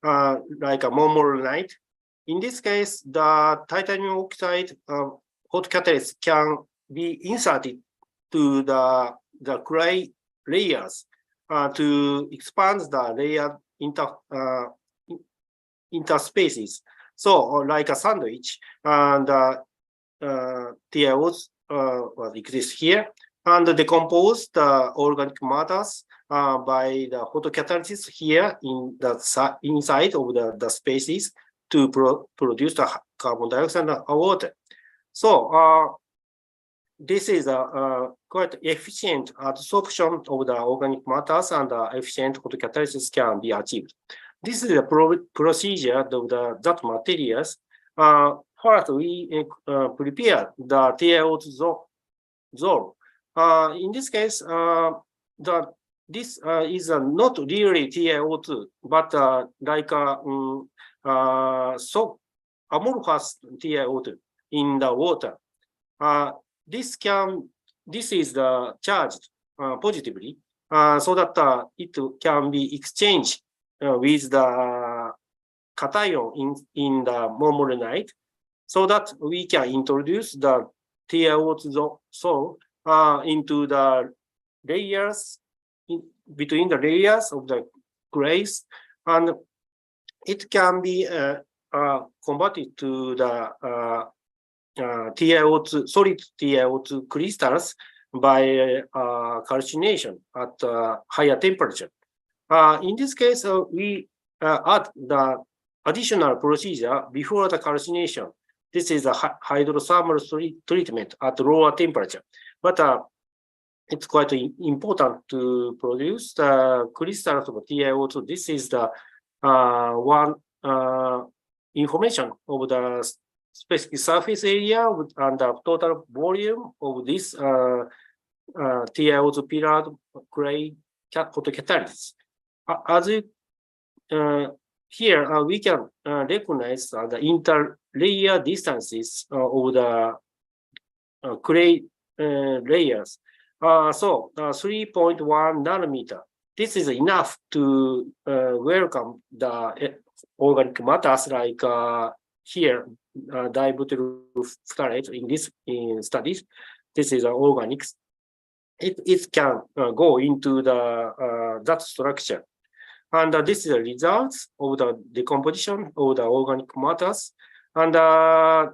like a monmorillonite. In this case, the titanium oxide hot catalyst can be inserted to the clay layers to expand the layer interspaces. So, like a sandwich, and TiOs exist here, and decompose the organic matters by the photocatalysis here in the inside of the spaces to produce the carbon dioxide and water. So this is a quite efficient absorption of the organic matters, and efficient photocatalysis can be achieved. This is a procedure of that materials. First, we prepare the TiO2 zone. In this case, this is not really TiO2, but like amorphous TiO2 in the water. This is the charged positively, so that it can be exchanged with the cation in the monolinite, so that we can introduce the TiO2 into the layers, between the layers of the glaze, and it can be converted to the TiO2, solid TiO2 crystals by calcination at higher temperature. In this case, we add the additional procedure before the calcination. This is a hydrothermal treatment at lower temperature, but it's quite important to produce the crystals of TiO2. This is the one information of the specific surface area and the total volume of this TiO2 pillared clay photocatalysis. As here, we can recognize the interlayer distances of the clay layers. So 3.1 nanometer. This is enough to welcome the organic matters like here, dibutyl phthalate in this studies. This is organics. It can go into the that structure. And this is the results of the decomposition of the organic matters. And the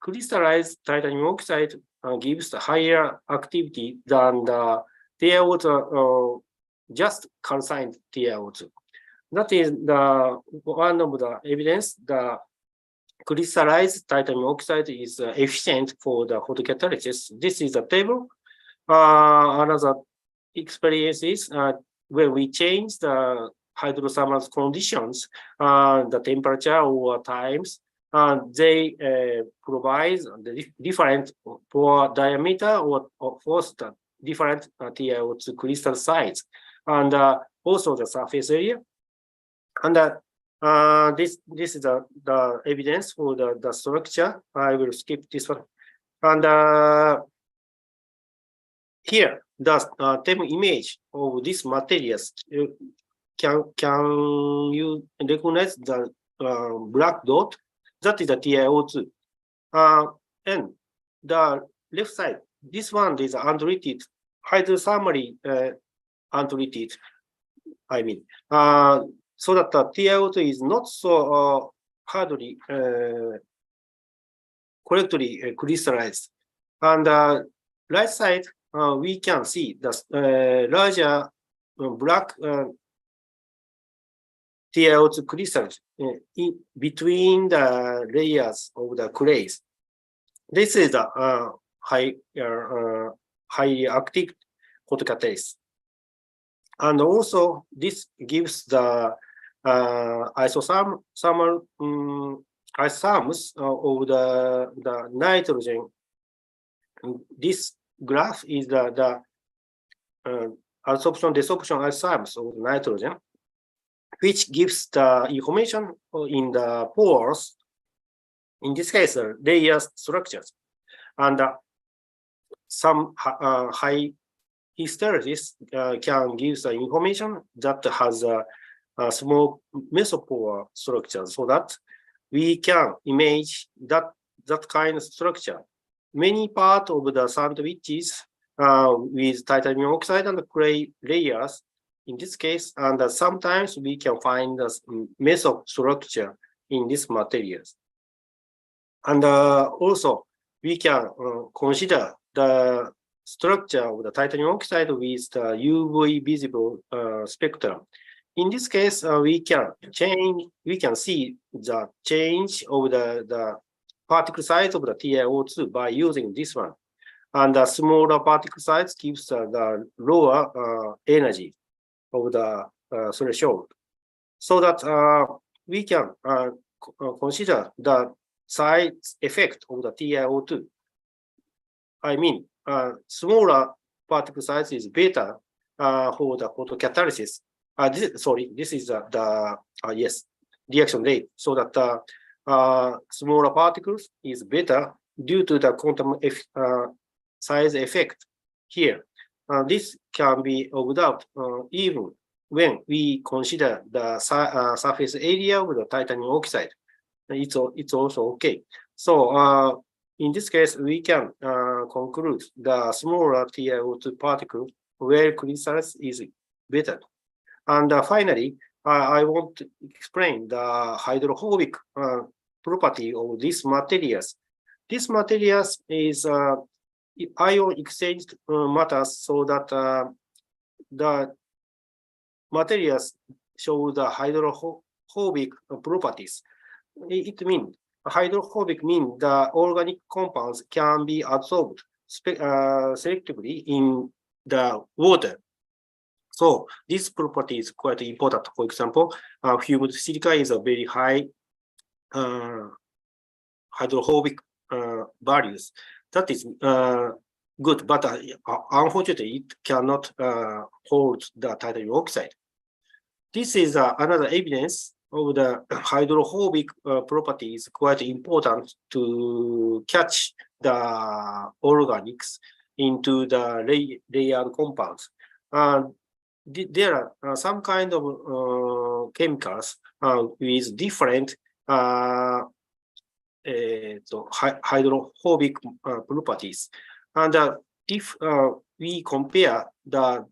crystallized titanium oxide gives the higher activity than the TiO2, just calcined TiO2. That is the one of the evidence. The crystallized titanium oxide is efficient for the photocatalysis. This is a table. Another experience is when we change the hydrothermal conditions, the temperature over times, they provide the different for diameter or force the different TiO2 crystal size, and also the surface area. And this is the evidence for the structure. I will skip this one. And here, the table image of these materials. Can you recognize the black dot? That is the TiO2. And the left side, this one is untreated, hydrothermally untreated, I mean. So that the TiO2 is not so hardly correctly crystallized. And right side, we can see the larger black TiO2 crystals in between the layers of the clays. This is the highly active photocatalysis. And also, this gives the isotherms of the nitrogen. This graph is the absorption desorption isotherms of nitrogen, which gives the information in the pores, in this case, layer structures. And some high hysteresis can give the information that has a small mesopore structure, so that we can image that kind of structure. Many parts of the sandwiches with titanium oxide and clay layers, in this case, and sometimes we can find the mesostructure in these materials. And also, we can consider the structure of the titanium oxide with the UV visible spectrum. In this case, we can see the change of the particle size of the TiO2 by using this one. And the smaller particle size gives the lower energy of the threshold. So that we can consider the size effect of the TiO2. I mean, smaller particle size is better for the photocatalysis. This is the reaction rate. So that smaller particles is better due to the quantum size effect here. This can be observed even when we consider the surface area of the titanium oxide. It's also okay. So in this case, we can conclude the smaller TiO2 particle where crystals is better. And finally, I want to explain the hydrophobic property of these materials. This materials is ion exchange matters, so that the materials show the hydrophobic properties. It means hydrophobic means the organic compounds can be absorbed selectively in the water. So this property is quite important. For example, humid silica is a very high hydrophobic values. That is good, but unfortunately, it cannot hold the titanium oxide. This is another evidence of the hydrophobic properties, quite important to catch the organics into the layered compounds. There are some kind of chemicals with different hydrophobic properties. And if we compare the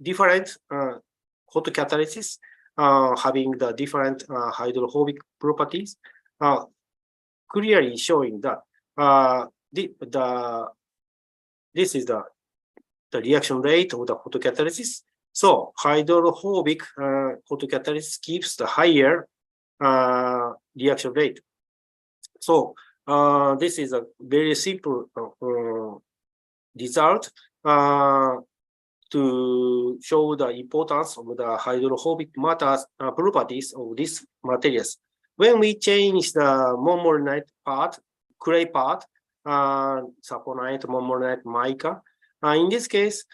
different hot catalysis having the different hydrophobic properties, clearly showing that this is the reaction rate of the photocatalysis. So hydrophobic photocatalysis gives the higher reaction rate. So this is a very simple result to show the importance of the hydrophobic properties of these materials. When we change the monmorillonite part, clay part, saponite, monmorillonite, mica, in this case,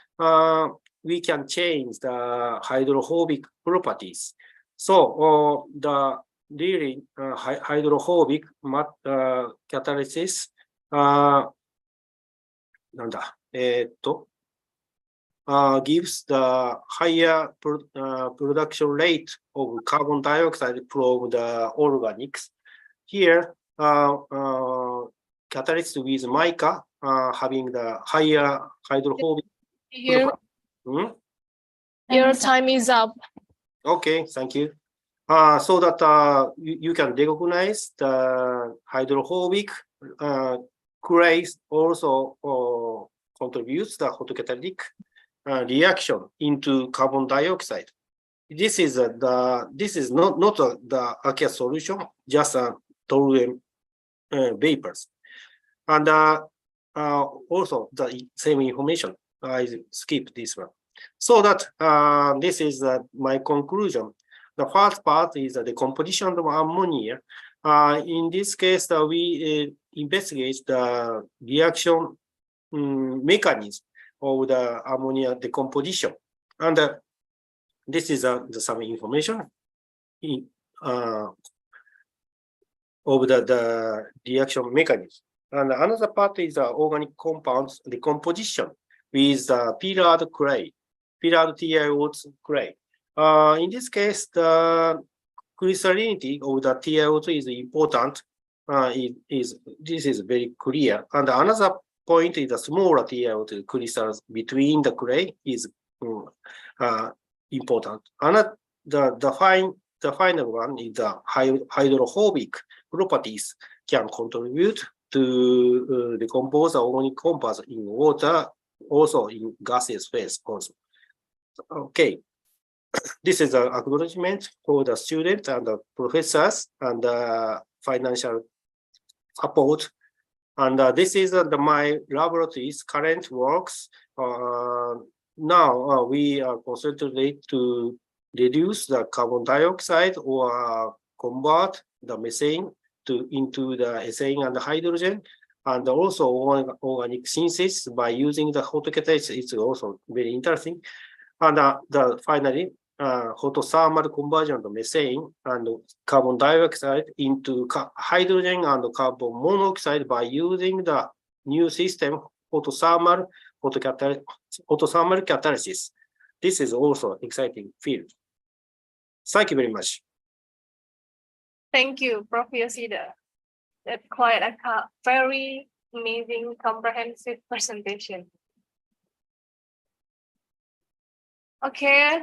we can change the hydrophobic properties. So the really hydrophobic catalysis gives the higher production rate of carbon dioxide from the organics. Here, catalysts with mica having the higher hydrophobic. Your time is up. Okay, thank you. So that you can recognize the hydrophobic clays also contributes the photocatalytic reaction into carbon dioxide. This is not the aqueous solution, just toluene vapors. And also the same information. I skip this one. So that this is my conclusion. The first part is the composition of ammonia. In this case, we investigate the reaction mechanism of the ammonia decomposition. And this is some information of the reaction mechanism. And another part is the organic compounds decomposition with pillared clay, pillared TiO2 clay. In this case, the crystallinity of the TiO2 is important. This is very clear. And another point is the smaller TiO2 crystals between the clay is important. And the final one is the hydrophobic properties can contribute to decompose the organic compounds in water, also in gaseous phase also. Okay. This is an acknowledgement for the students and the professors and the financial support. And this is my laboratory's current works. Now we are concentrated to reduce the carbon dioxide or convert the methane into the ethane and the hydrogen, and also organic synthesis by using the photocatalysis is also very interesting. And finally, photothermal conversion of methane and carbon dioxide into hydrogen and carbon monoxide by using the new system photothermal catalysis. This is also an exciting field. Thank you very much. Thank you, Prof. Yoshida. That's quite a very amazing, comprehensive presentation. Okay,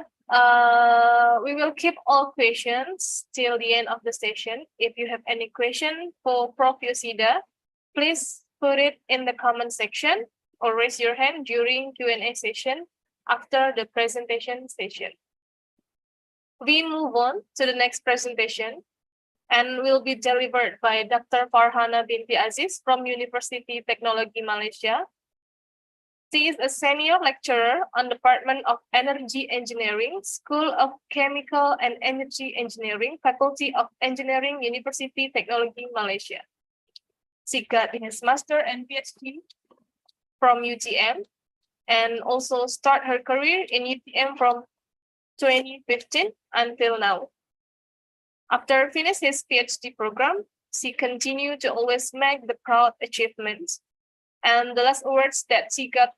we will keep all questions till the end of the session. If you have any question for Prof. Yoshida, please put it in the comment section or raise your hand during Q&A session after the presentation session. We move on to the next presentation and will be delivered by Dr. Farhana Binti Aziz from University Teknologi Malaysia. She is a senior lecturer on Department of Energy Engineering, School of Chemical and Energy Engineering, Faculty of Engineering, University Teknologi Malaysia. She got his master and PhD from UTM and also start her career in UTM from 2015 until now. After finishing his PhD program, she continued to always make the proud achievements. And the last awards that she got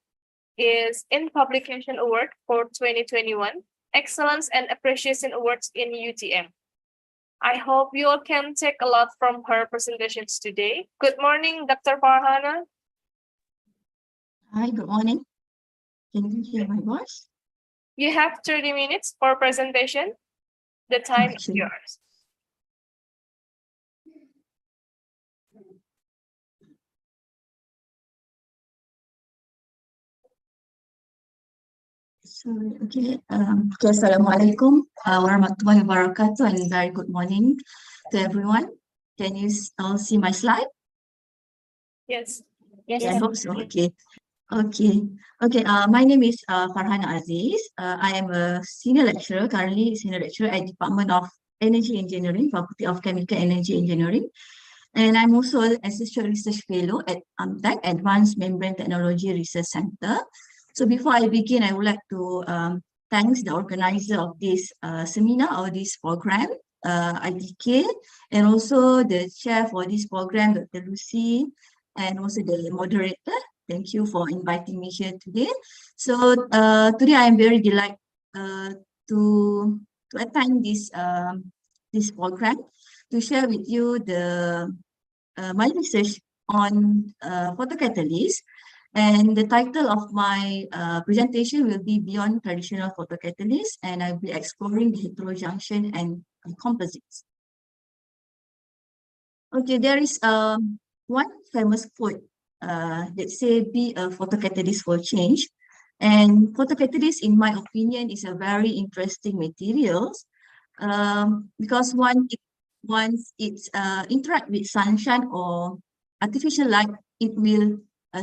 is in Publication Award for 2021, Excellence and Appreciation Awards in UTM. I hope you all can take a lot from her presentations today. Good morning, Dr. Farhana. Hi, good morning. Can you hear my voice? You have 30 minutes for presentation. The time is Okay. yours. Sorry, okay. Assalamualaikum warahmatullahi wabarakatuh and very good morning to everyone. Can you all see my slide? Yes. Yes, I hope so. Okay. My name is Farhana Aziz. I am a currently senior lecturer at Department of Energy Engineering, Faculty of Chemical Energy Engineering. And I'm also an Assistant Research Fellow at UNTUC, Advanced Membrane Technology Research Center. So before I begin, I would like to thank the organizer of this seminar or this program, ITK, and also the chair for this program, Dr. Lucy, and also the moderator. Thank you for inviting me here today. So today I am very delighted to attend this program to share with you my research on photocatalysts. And the title of my presentation will be Beyond Traditional Photocatalysts, and I'll be exploring the heterojunction and composites. Okay, there is one famous quote that say, be a photocatalyst for change. And photocatalyst, in my opinion, is a very interesting material because once it interact with sunshine or artificial light, it will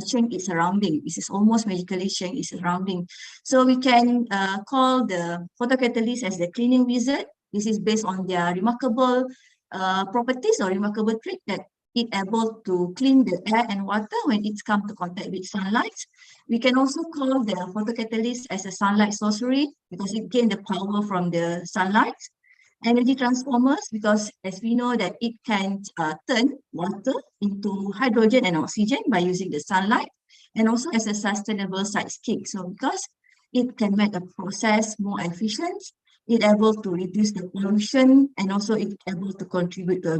change its surrounding. This is almost magically change its surrounding. So we can call the photocatalyst as the cleaning wizard. This is based on their remarkable properties or remarkable trait that it able to clean the air and water when it's come to contact with sunlight. We can also call the photocatalyst as a sunlight sorcery because it gain the power from the sunlight. Energy transformers, because as we know that it can turn water into hydrogen and oxygen by using the sunlight, and also as a sustainable sidescape. So because it can make a process more efficient, it able to reduce the pollution, and also it able to contribute to a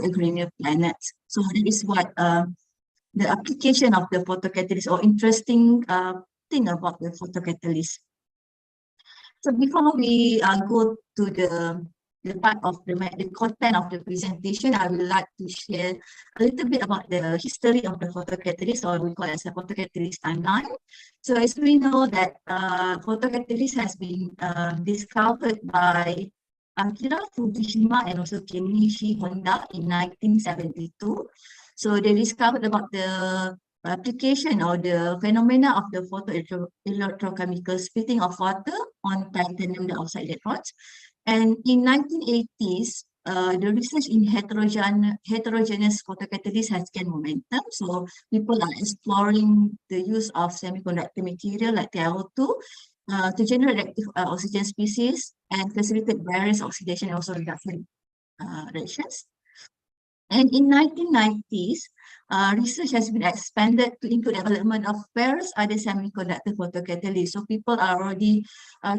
greener planet. So that is what the application of the photocatalyst or interesting thing about the photocatalyst. So before we go to the part of the content of the presentation, I would like to share a little bit about the history of the photocatalyst, or we call it as a photocatalyst timeline. So as we know that photocatalyst has been discovered by Akira Fujishima and also Kenichi Honda in 1972. So they discovered about the application or the phenomena of the photoelectrochemical splitting of water on titanium dioxide electrodes. And in 1980s, the research in heterogeneous photocatalysts has gained momentum. So people are exploring the use of semiconductor material like TiO2 to generate reactive oxygen species and facilitate various oxidation and also reduction reactions. And in 1990s, research has been expanded to include development of various other semiconductor photocatalysts. So people are already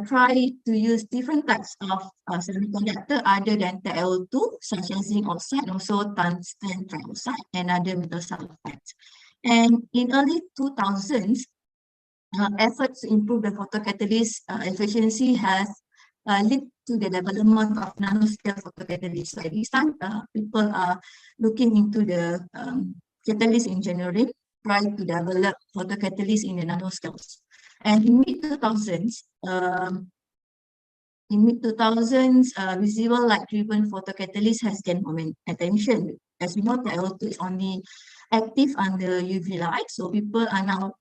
trying to use different types of semiconductor other than TiO2, such as zinc oxide, also tungsten trioxide, and other metal sulfides. And in early 2000s, efforts to improve the photocatalyst efficiency has led to the development of nanoscale photocatalysts. So at this time, people are looking into the catalyst engineering, trying to develop photocatalysts in the nanoscales. And in mid-2000s, visible light-driven photocatalyst has gained attention. As we know, TiO2 is only active under UV light, so people are now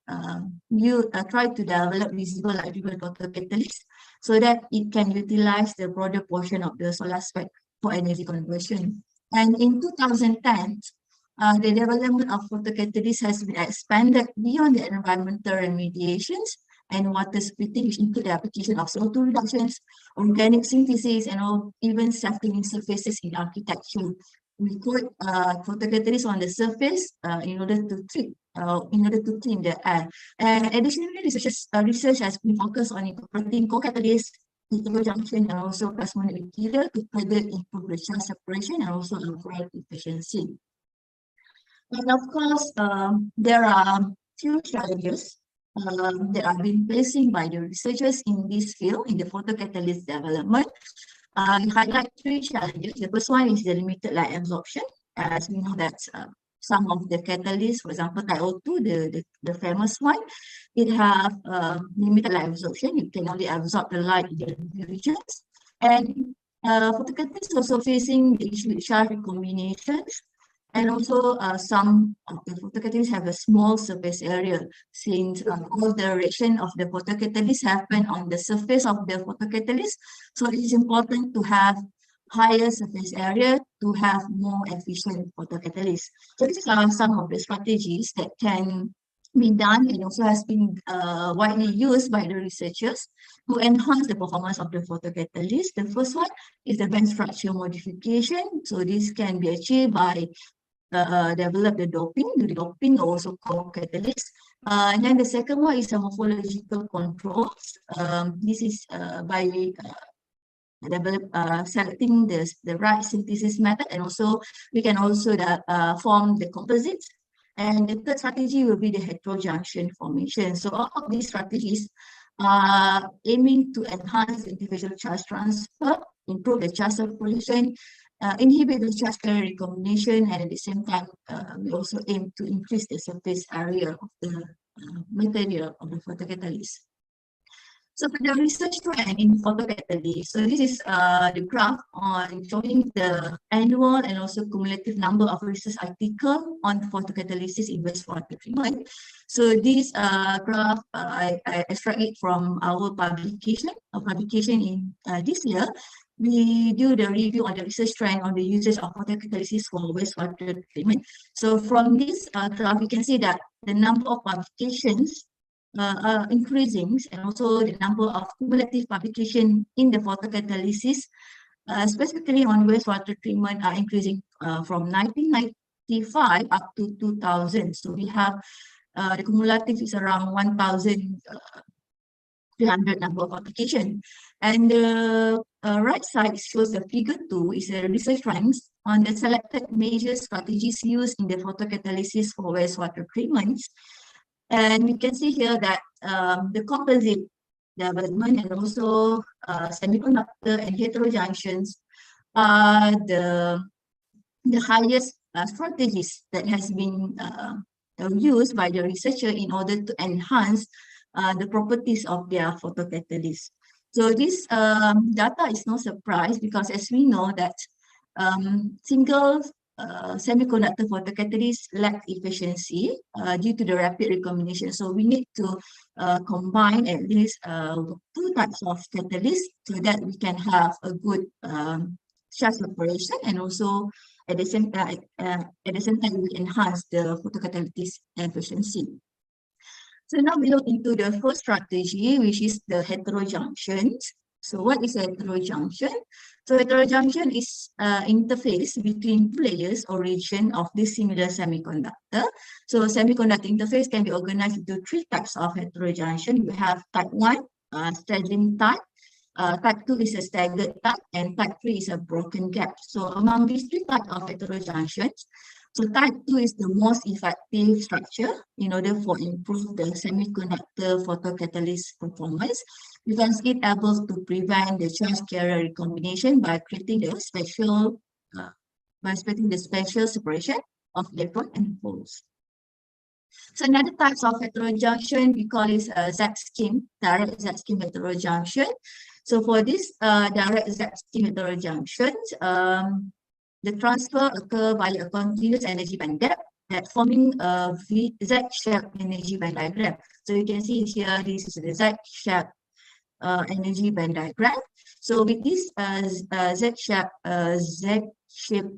try to develop visible light-driven photocatalyst so that it can utilize the broader portion of the solar spectrum for energy conversion. And in 2010, the development of photocatalysts has been expanded beyond the environmental remediations and water splitting, which include the application of CO2 reductions, organic synthesis, and even self-cleaning surfaces in architecture. We put photocatalysts on the surface in order to clean the air. And additionally, research has been focused on incorporating co-catalysts, heterojunction, and also plasmonic material to further improve the charge separation and also overall efficiency. And of course, there are few challenges that are being facing by the researchers in this field, in the photocatalyst development. We highlight three challenges. The first one is the limited light absorption. As we know that some of the catalysts, for example, TiO2, the famous one, it have limited light absorption. You can only absorb the light in the regions. And photocatalysts also facing the issue with charge recombinations. And also some of the photocatalysts have a small surface area, since all the reaction of the photocatalysts happen on the surface of the photocatalyst. So it is important to have higher surface area to have more efficient photocatalysts. So these are some of the strategies that can be done and also has been widely used by the researchers to enhance the performance of the photocatalyst. The first one is the band structure modification. So this can be achieved by develop the doping also co-catalyst. And then the second one is morphological controls. This is by selecting the right synthesis method, and also we can also form the composites. And the third strategy will be the heterojunction formation. So all of these strategies are aiming to enhance the individual charge transfer, improve the charge separation, inhibit the charge carrier recombination, and at the same time, we also aim to increase the surface area of the material of the photocatalyst. So for the research trend in photocatalyst, so this is the graph on showing the annual and also cumulative number of research articles on photocatalysis in wastewater treatment. So this graph I extract it from our publication in this year. We do the review on the research trend on the usage of photocatalysis for wastewater treatment. So from this graph, you can see that the number of publications are increasing, and also the number of cumulative publications in the photocatalysis, specifically on wastewater treatment, are increasing from 1995 up to 2000. So we have the cumulative is around 1,300 number of applications. And the right side shows the figure 2 is a research ranks on the selected major strategies used in the photocatalysis for wastewater treatments. And we can see here that the composite development and also semiconductor and heterojunctions are the highest strategies that has been used by the researcher in order to enhance the properties of their photocatalyst. So this data is no surprise, because as we know that single semiconductor photocatalysts lack efficiency due to the rapid recombination. So we need to combine at least 2 types of catalysts so that we can have a good charge separation, and also at the same time we enhance the photocatalyst efficiency. So now we look into the first strategy, which is the heterojunctions. So what is a heterojunction? So heterojunction is interface between two layers or region of dissimilar semiconductor. So semiconductor interface can be organized into three types of heterojunction. We have type 1, straddling type. Type 2 is a staggered type, and type 3 is a broken gap. So among these three types of heterojunctions, so type 2 is the most effective structure in order for improve the semiconductor photocatalyst performance, because it able to prevent the charge carrier recombination by creating the special separation of electron and holes. So another types of heterojunction we call is Z-scheme, direct Z-scheme heterojunction. So for this direct Z-scheme heterojunctions, the transfer occur via a continuous energy band gap that forming a Z-shaped energy band diagram. So you can see here, this is the Z-shaped energy band diagram. So with this Z-shaped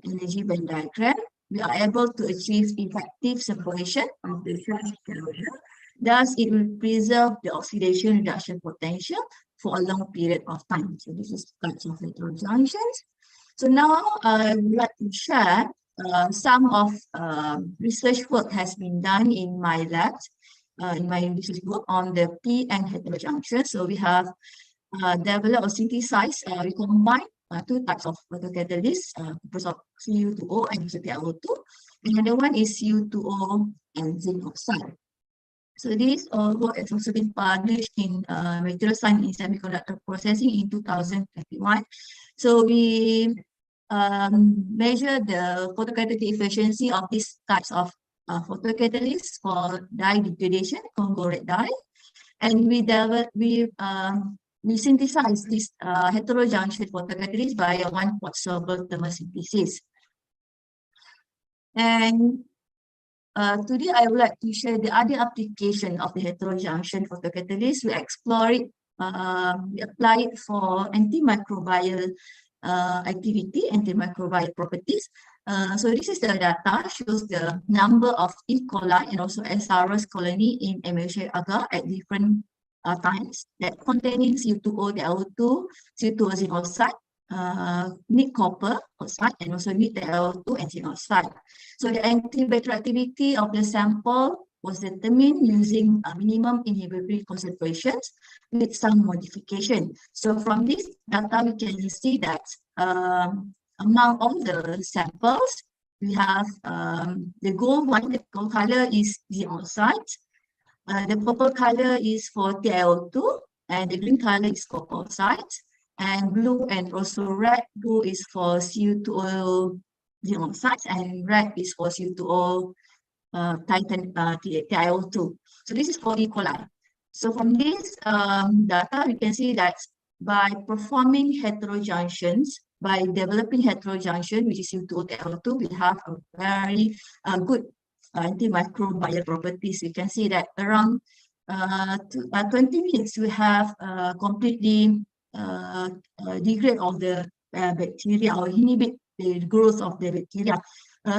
energy band diagram, we are able to achieve effective separation of the charge carrier. Thus, it will preserve the oxidation reduction potential for a long period of time. So this is types of heterojunctions. So now I would like to share some of research work has been done in my lab, in my research group on the P-N heterojunction. So we have developed or synthesized, we combine two types of photocatalysts, composed of Cu2O and TiO2. Another one is Cu2O and zinc oxide. So this work has also been published in Material Science in Semiconductor Processing in 2021. So we measure the photocatalytic efficiency of these types of photocatalysts for dye degradation, Congo red dye, and we synthesize this heterojunction photocatalyst by a one-pot soluble thermosynthesis. And today I would like to share the other application of the heterojunction photocatalyst. We explore it, we apply it for antimicrobial activity, antimicrobial properties. So this is the data, shows the number of E. coli and also SRS colony in MHA agar at different times that containing Cu2O, TiO2, Cu2O zinc oxide, mid copper oxide, and also mid TiO2 and zinc oxide. So the antibacterial activity of the sample was determined using minimum inhibitory concentrations with some modification. So from this data, we can see that among all the samples, we have the gold one, the gold color is zinc oxide, the purple color is for TiO2, and the green color is copper oxide, and blue and also red blue is for Cu2O zinc oxide, and red is for Cu2O TiO2. So this is for E. coli. So from this data, we can see that by performing heterojunctions, by developing heterojunction, which is Cu2O TiO2, we have a very good antimicrobial properties. We can see that around 20 minutes, we have completely degrade of the bacteria or inhibit the growth of the bacteria.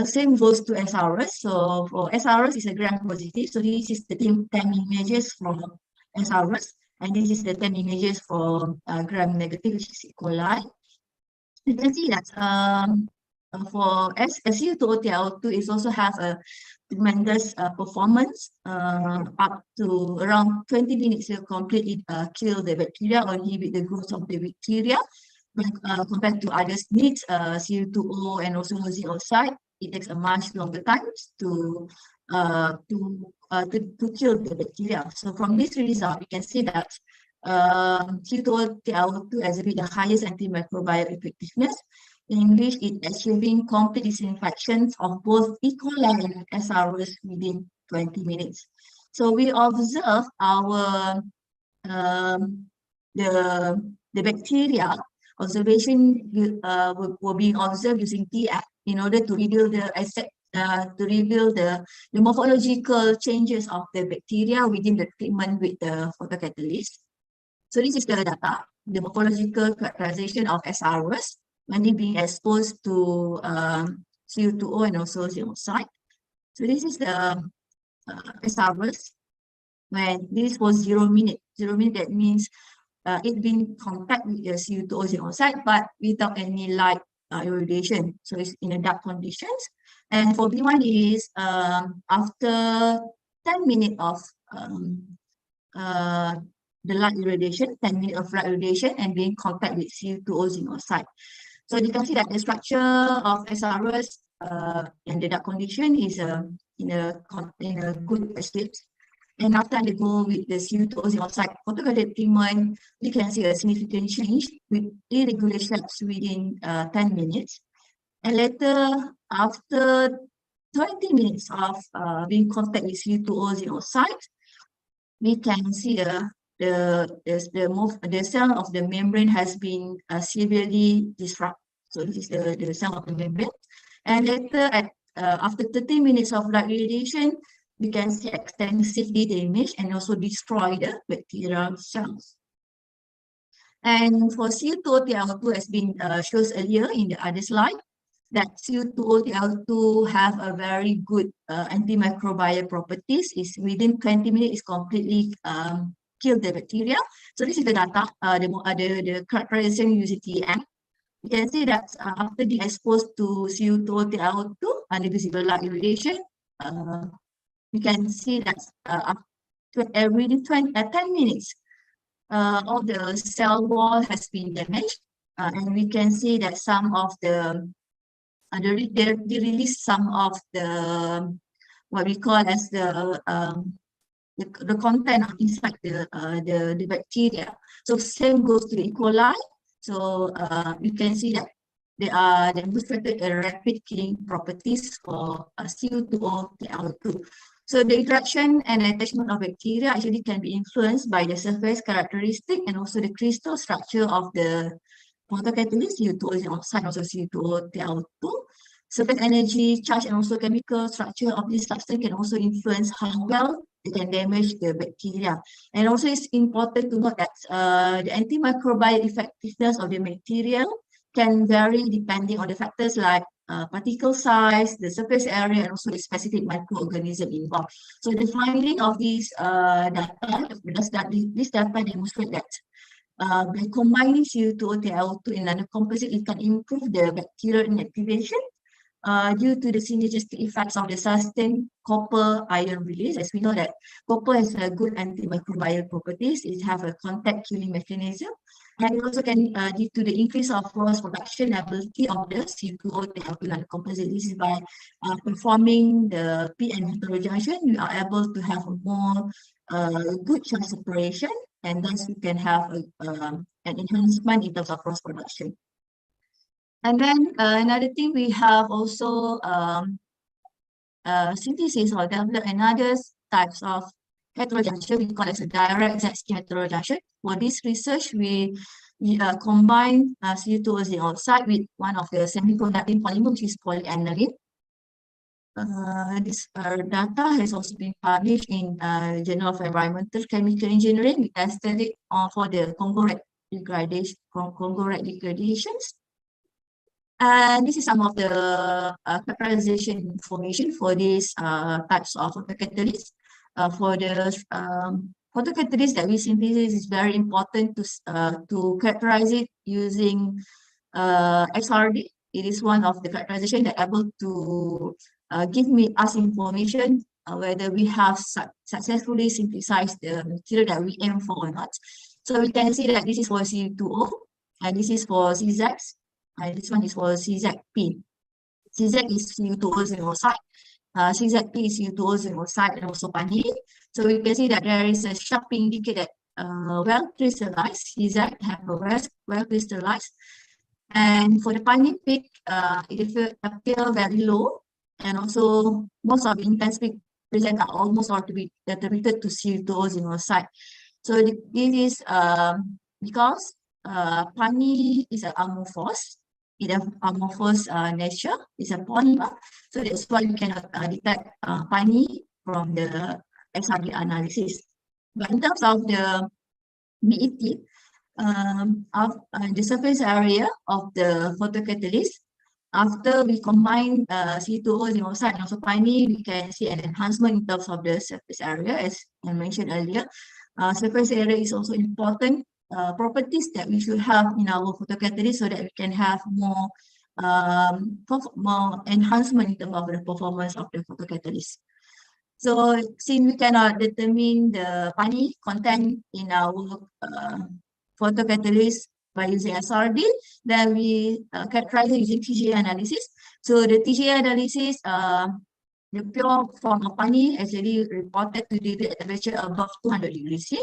Same goes to SRS. So for SRS is a gram positive. So this is the 10 images for SRS, and this is the 10 images for gram negative, which is E. coli. You can see that for Cu2O TiO2 is also have a tremendous performance up to around 20 minutes to completely kill the bacteria or inhibit the growth of the bacteria. But compared to other needs, Cu2O and also zinc oxide, it takes a much longer time to kill the bacteria. So from this result, we can see that Cu2O TiO2 has the highest antimicrobial effectiveness, in which it achieving complete disinfection of both E. coli and SRS within 20 minutes. So we observe our the bacteria observation were being observed using TF in order to reveal the the morphological changes of the bacteria within the treatment with the photocatalyst. So this is the data, the morphological characterization of SRS when they being exposed to Cu2O and also zinc oxide. So this is the SRS when this was 0 minute. 0 minute, that means it been in contact with the CO2 ozone oxide, but without any light irradiation. So it's in a dark conditions. And for B1 is after 10 minutes of the light irradiation, 10 minutes of light irradiation, and being in contact with CO2 ozone oxide. So you can see that the structure of SRS in the dark condition is in a good state. And after they go with the CO2 ozone oxide photocatalytic treatment, we can see a significant change with irregular shapes within 10 minutes. And later, after 20 minutes of being in contact with CO2 ozone oxide, we can see the cell of the membrane has been severely disrupted. So this is the cell of the membrane. And later, after 30 minutes of light radiation, we can see extensively damage and also destroy the bacterial cells. And for CO2-TL2 has been shown earlier in the other slide, that CO2-TL2 have a very good antimicrobial properties. Is within 20 minutes is completely kill the bacteria. So this is the data, the characterization using TM. You can see that after being exposed to CO2-TL2 under visible light irradiation, we can see that within 10 minutes, all the cell wall has been damaged, and we can see that some of the they release some of the what we call as the content inside the bacteria. So same goes to the E. coli. So you can see that they are demonstrated a rapid killing properties for CO2-TL2. So the interaction and attachment of bacteria actually can be influenced by the surface characteristic and also the crystal structure of the photocatalyst, CO2 ozone oxide, also CO2-TL2. Surface energy, charge, and also chemical structure of this substance can also influence how well it can damage the bacteria. And also it's important to note that the antimicrobial effectiveness of the material can vary depending on the factors like particle size, the surface area, and also the specific microorganism involved. So the finding of these this data demonstrate that by combining CO2-TL2 in a composite, it can improve the bacterial inactivation due to the synergistic effects of the sustained copper-ion release. As we know that copper has a good antimicrobial properties. It have a contact killing mechanism, and it also can due to the increase of cross production ability of the CO2-TL2 composite. This is by performing the P and heterojunction, we are able to have a more good charge separation, and thus we can have an enhancement in terms of cross production. And then another thing, we have also synthesis or develop another types of heterojunction. We call it a direct Z-scheme heterojunction. For this research, we combine CO2 ozone oxide with one of the semiconducting polymer, which is polyaniline. This data has also been published in Journal of Environmental Chemical Engineering. We tested it for the conglomerate degradations. And this is some of the characterization information for these types of photocatalysts. For the photocatalyst that we synthesize, is very important to characterize it using XRD. It is one of the characterization that able to give us information whether we have successfully synthesized the material that we aim for or not. So we can see that this is for C2O, and this is for CZ. This one is for CZP. CZ is CO2 ozone oxide. CZP is CO2 ozone oxide and also pani. So we can see that there is a sharp indicate that well crystallized. CZ have a well crystallized. And for the pani peak, it appear very low, and also most of the intense peak present are almost or to be attributed to CO2 ozone oxide. So this is because pani is an amorphous. It has amorphous nature. It's a polymer, so that's why we cannot detect pani from the XRD analysis. But in terms of the BET, of the surface area of the photocatalyst, After we combine C2O, zinc oxide, and also PANI, we can see an enhancement in terms of the surface area, as I mentioned earlier. Surface area is also important properties that we should have in our photocatalyst so that we can have more enhancement in terms of the performance of the photocatalyst. So since we cannot determine the PANI content in our photocatalyst by using SRD, then we characterize it using TGA analysis. So the TGA analysis, the pure form of PANI actually reported to degrade at temperature above 200 degrees C.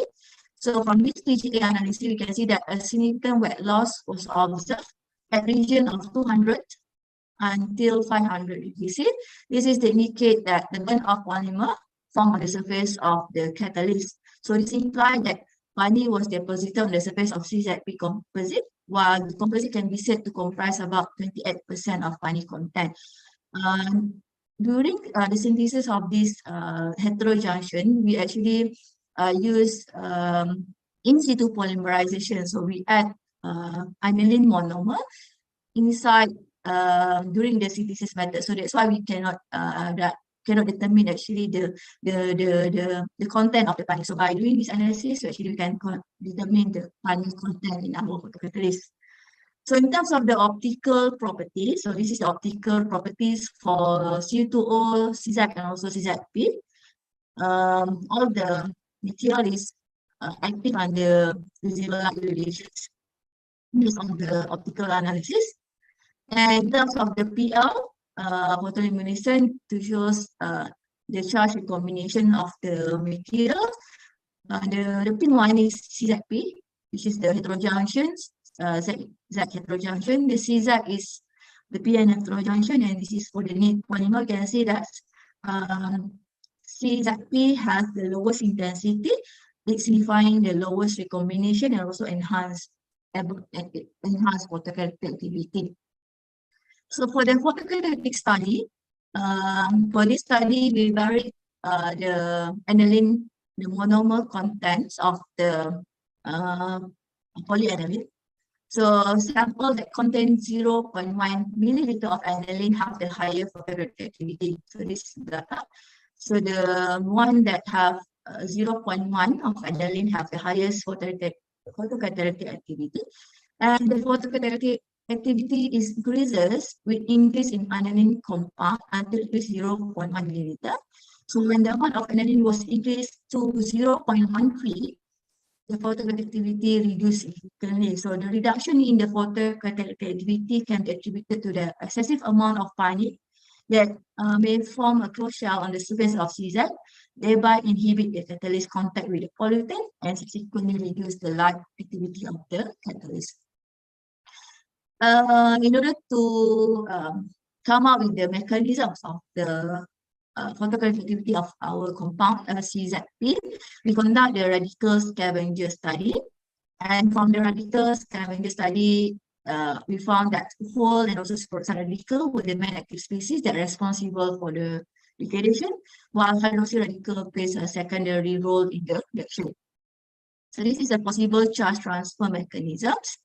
So from this TGA analysis, we can see that a significant wet loss was observed at region of 200 until 500 degrees C. This is to indicate that the burn-off polymer formed on the surface of the catalyst. So this implies that PANI was deposited on the surface of CZP composite, while the composite can be said to comprise about 28% of PANI content. During the synthesis of this heterojunction, we actually use in situ polymerization. So we add aniline monomer inside during the synthesis method. So that's why we cannot determine actually the content of the PANI. So by doing this analysis, actually we can determine the PANI content in our photocatalyst. So in terms of the optical properties, so this is the optical properties for Cu2O, CZ, and also CZP. All the material is active under visible light radiations based on the optical analysis. And in terms of the PL, photoluminescent to show the charge recombination of the material. The pink one is CZP, which is the heterojunctions, Z heterojunction. The CZ is the PN heterojunction, and this is for the neat polymer. You can see that CZP has the lowest intensity, signifying the lowest recombination and also enhanced photocatalytic activity. So for the photocatalytic study, for this study, we vary the aniline, the monomer contents of the polyaniline. So sample that contain 0.1 milliliter of aniline have the higher photocatalytic activity. So this is data. So the one that have 0.1 of aniline have the highest photocatalytic activity. And the photocatalytic activity increases with increase in aniline compound until it is 0.1 milliliter. So when the amount of aniline was increased to 0.13, the photocatalytic activity reduced significantly. So the reduction in the photocatalytic activity can be attributed to the excessive amount of PANI that may form a closed shell on the surface of CZ, thereby inhibit the catalyst contact with the pollutant and subsequently reduce the light activity of the catalyst. In order to come up with the mechanisms of the photocatalytic activity of our compound CZP, we conduct the radical scavenger study. And from the radical scavenger study, we found that whole and also sporadic radical were the main active species that are responsible for the degradation, while hydroxy radical plays a secondary role in the reaction. So this is a possible charge transfer mechanisms.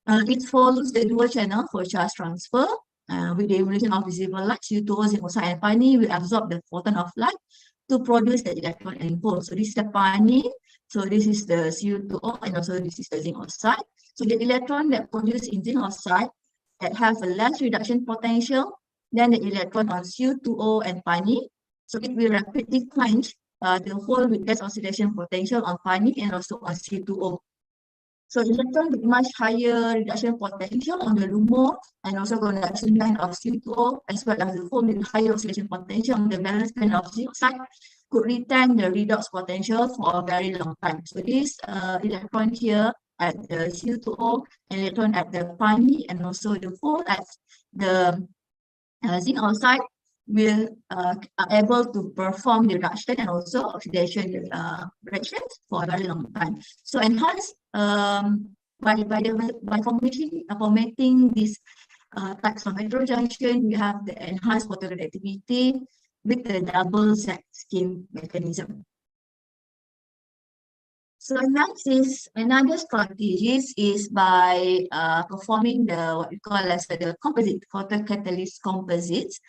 It follows the dual channel for charge transfer. With the emission of visible light, Cu2O, zinc oxide, and PANI will absorb the photon of light to produce the electron and hole. So this is the PANI. So this is the Cu2O, and also this is the zinc oxide. So the electron that produced in zinc oxide that has a less reduction potential than the electron on Cu2O and PANI. So it will rapidly quench the hole with less oxidation potential on PANI and also on Cu2O. So electron with much higher reduction potential on the LUMO and also conduction band of Cu2O, as well as the hole with higher oxidation potential on the valence band of zinc oxide, could retain the redox potential for a very long time. So this electron here at the Cu2O, electron at the PANI, and also the hole at the zinc oxide will are able to perform the reduction and also oxidation reactions for a very long time. So enhance by formatting these types of heterojunction, we have the enhanced photocatalytic activity with the double Z scheme mechanism. So next is another strategies is by performing the what we call as the composite photocatalyst composites.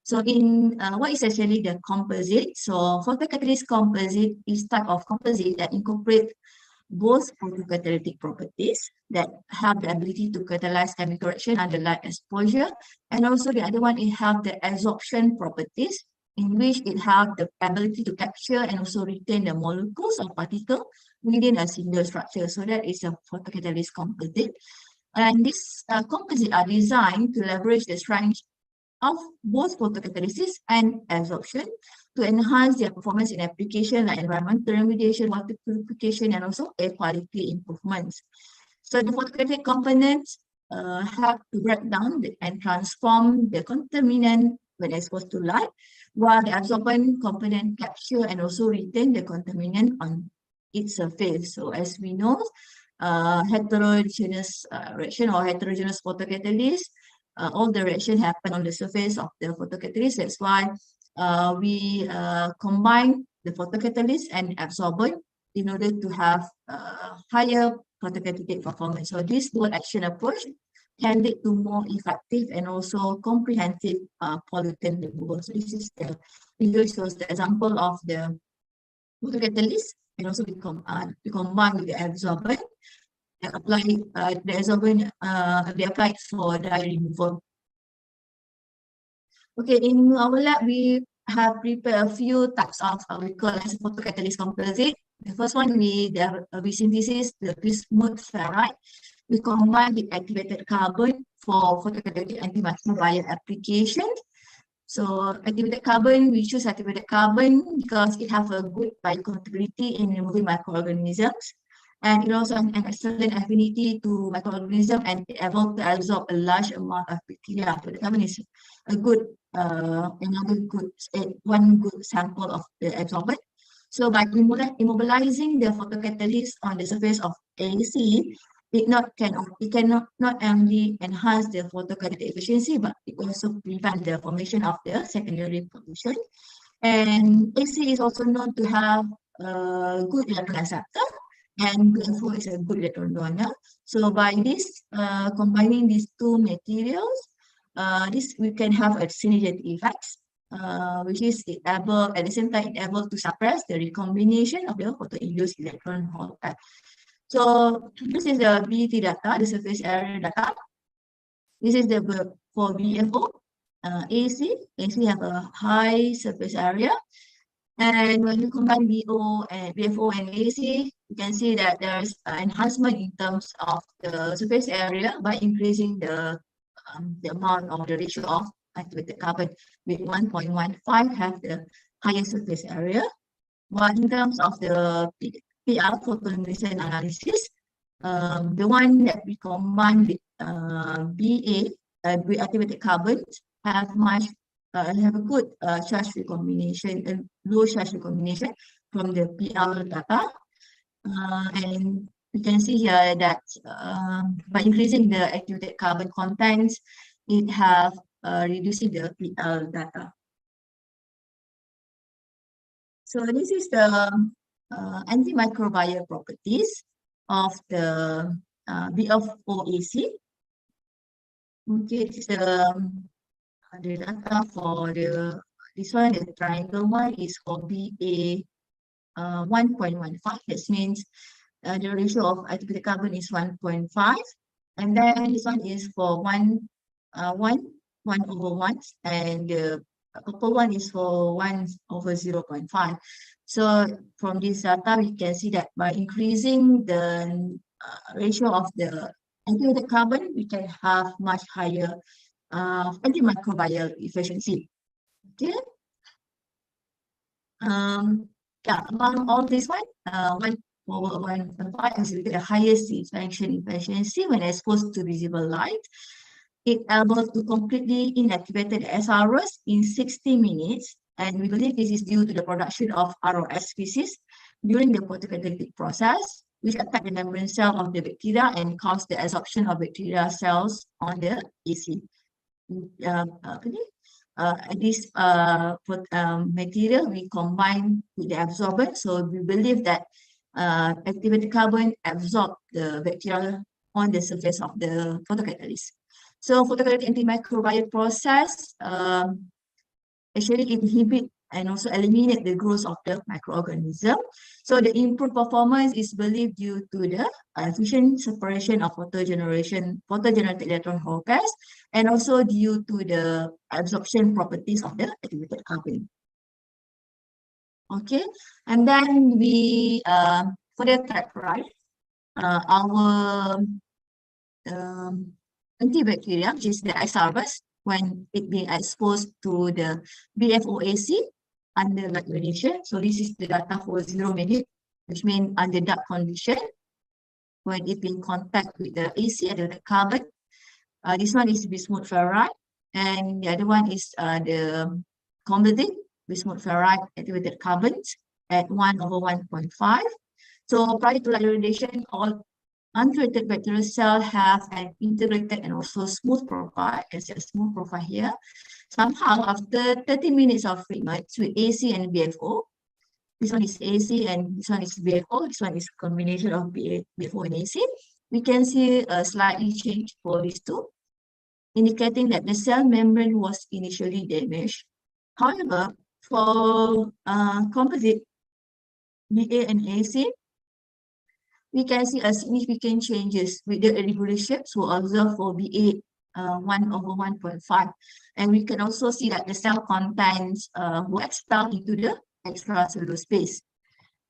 So in what is actually the composite? So photocatalyst composite is type of composite that incorporate both photocatalytic properties that have the ability to catalyze chemical reaction under light exposure, and also the other one it have the absorption properties in which it have the ability to capture and also retain the molecules or particle within a single structure. So that is a photocatalyst composite. And this composite are designed to leverage the strength of both photocatalysis and absorption to enhance their performance in application like environmental remediation, water purification, and also air quality improvements. So the photocatalytic components have to break down and transform the contaminant when exposed to light, while the absorbent component capture and also retain the contaminant on its surface. So as we know, heterogeneous reaction or heterogeneous photocatalyst, all the reaction happen on the surface of the photocatalyst. That's why we combine the photocatalyst and absorbent in order to have higher photocatalytic performance. So this dual action approach can lead to more effective and also comprehensive pollutant removal. So this is the video shows the example of the photocatalyst, and also we combine with the absorbent and apply the absorbent be applied for dye removal. Okay, in our lab we have prepared a few types of we call as photocatalyst composite. The first one we synthesis the bismuth ferrite. We combine with activated carbon for photocatalytic antimicrobial application. So activated carbon, we choose activated carbon because it has a good biocompatibility in removing microorganisms, and it also has an excellent affinity to microorganisms and able to absorb a large amount of bacteria. So the carbon is a good one good sample of the absorbent. So by immobilizing the photocatalyst on the surface of AC, it cannot not only enhance the photocatalytic efficiency, but it also prevent the formation of the secondary pollution. And AC is also known to have a good electron acceptor, and therefore is a good electron donor. So by this combining these two materials, we can have a synergetic effects, which is able at the same time able to suppress the recombination of the photoinduced electron hole pair. So this is the BET data, the surface area data. This is the for BFO, AC have a high surface area, and when you combine BFO and AC, you can see that there's enhancement in terms of the surface area by increasing the amount of the ratio of activated carbon with 1.15 have the higher surface area, while in terms of the PR photoluminescence analysis, the one that we combine with BA with activated carbon have a good charge recombination and low charge recombination from the PR data, and you can see here that by increasing the activated carbon contents, it have reducing the PR data. So this is the antimicrobial properties of the BFOAC. Okay, this is the data for this one. The triangle one is for BA 1.15. That means the ratio of activated carbon is 1.5, and then this one is for 1 over 1, and the purple one is for 1 over 0.5. So from this data, we can see that by increasing the ratio of the activated carbon, we can have much higher antimicrobial efficiency. Okay. Yeah, among all this one, 1 over 1.5 is the highest expansion efficiency when exposed to visible light. It able to completely inactivate the SRS in 60 minutes, and we believe this is due to the production of ROS species during the photocatalytic process, which attack the membrane cell of the bacteria and cause the absorption of bacteria cells on the AC. This material we combine with the absorbent, so we believe that activated carbon absorb the bacteria on the surface of the photocatalyst. So photocatalytic antimicrobial process actually inhibit and also eliminate the growth of the microorganism. So the improved performance is believed due to the efficient separation of photogenerated electron hole pairs, and also due to the absorption properties of the activated carbon. Okay, and then we further characterize our antibacterial, which is the Isarbus, when it being exposed to the BFOAC under light radiation. So this is the data for 0 minute, which means under dark condition, when it in contact with the AC and the carbon. This one is bismuth ferrite, and the other one is the composite bismuth ferrite activated carbons at 1/1.5. So prior to light radiation, all untreated bacterial cells have an integrated and also smooth profile, as a smooth profile here. Somehow, after 30 minutes of treatment with AC and BFO, this one is AC and this one is BFO, this one is combination of BFO and AC, we can see a slightly change for these two, indicating that the cell membrane was initially damaged. However, for composite BA and AC, we can see a significant changes with the irregular shapes were observed for BA 1/1.5. And we can also see that the cell contents were expelled into the extracellular space.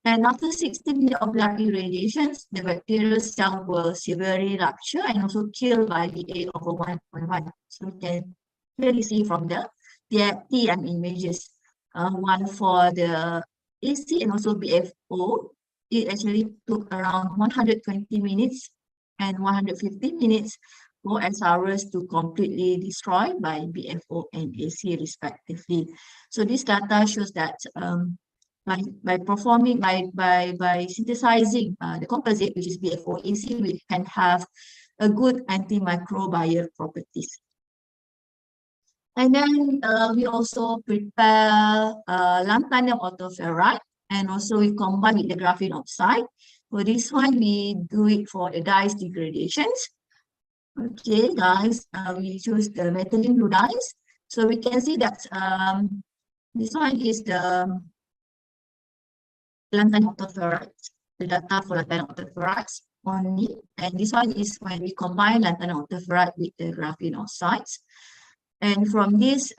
And after 60 minutes of light irradiations, the bacterial cell were severely ruptured and also killed by BA/1.1. So we can clearly see from the TM images, one for the AC and also BFO. It actually took around 120 minutes and 150 minutes for SRS to completely destroy by BFO and AC respectively. So this data shows that by synthesizing the composite, which is BFO AC, we can have a good antimicrobial properties. And then we also prepare lanthanum autoferrite, and also we combine with the graphene oxide. For this one, we do it for the dyes degradations. Okay, guys, we choose the methylene blue dyes. So we can see that this one is the lanthanum autoferrite, the data for lanthanum autoferrite only. And this one is when we combine lanthanum autoferrite with the graphene oxides. And from this,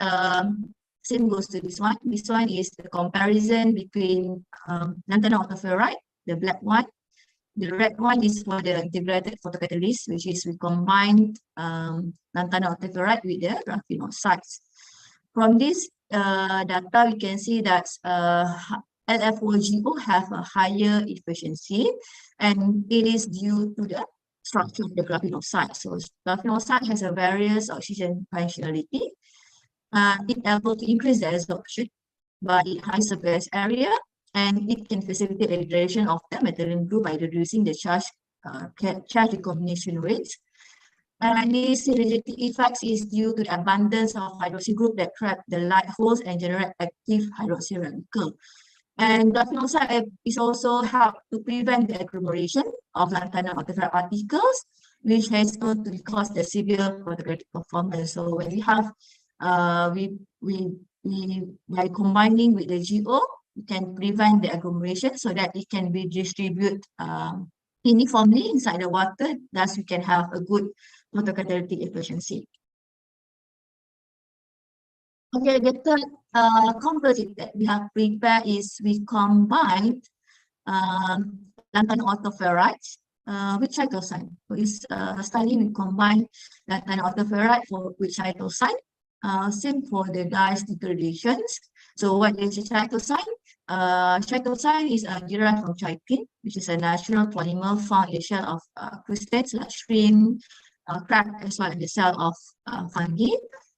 same goes to this one. This one is the comparison between lanthanum autoferrite, the black one. The red one is for the integrated photocatalyst, which is we combined lanthanum autoferrite with the graphene oxides. From this data, we can see that LFOGO have a higher efficiency, and it is due to the structure of the graphene oxide. So graphene oxide has a various oxygen functionality. It able to increase the absorption by high surface area, and it can facilitate the degradation of the methylene group by reducing the charge recombination rates. And this synergistic effects is due to the abundance of hydroxy group that trap the light holes and generate active hydroxy radical. And graphene oxide is also help to prevent the agglomeration of lanthanum autoferrite particles, which has known to cause the severe photographic performance. So when we have by combining with the GO, we can prevent the agglomeration so that it can be distributed uniformly inside the water. Thus, we can have a good photocatalytic efficiency. Okay, the third composite that we have prepared is we combine lanthanum autoferrite with cytosine. So it's a study we combine lanthanum autoferrite with cytosine. Same for the dyes degradations. So what is cytosine? Cytosine is derived from chitin, which is a natural polymer found in the shell of crustaceans like shrimp, crab, as well as the cell of fungi.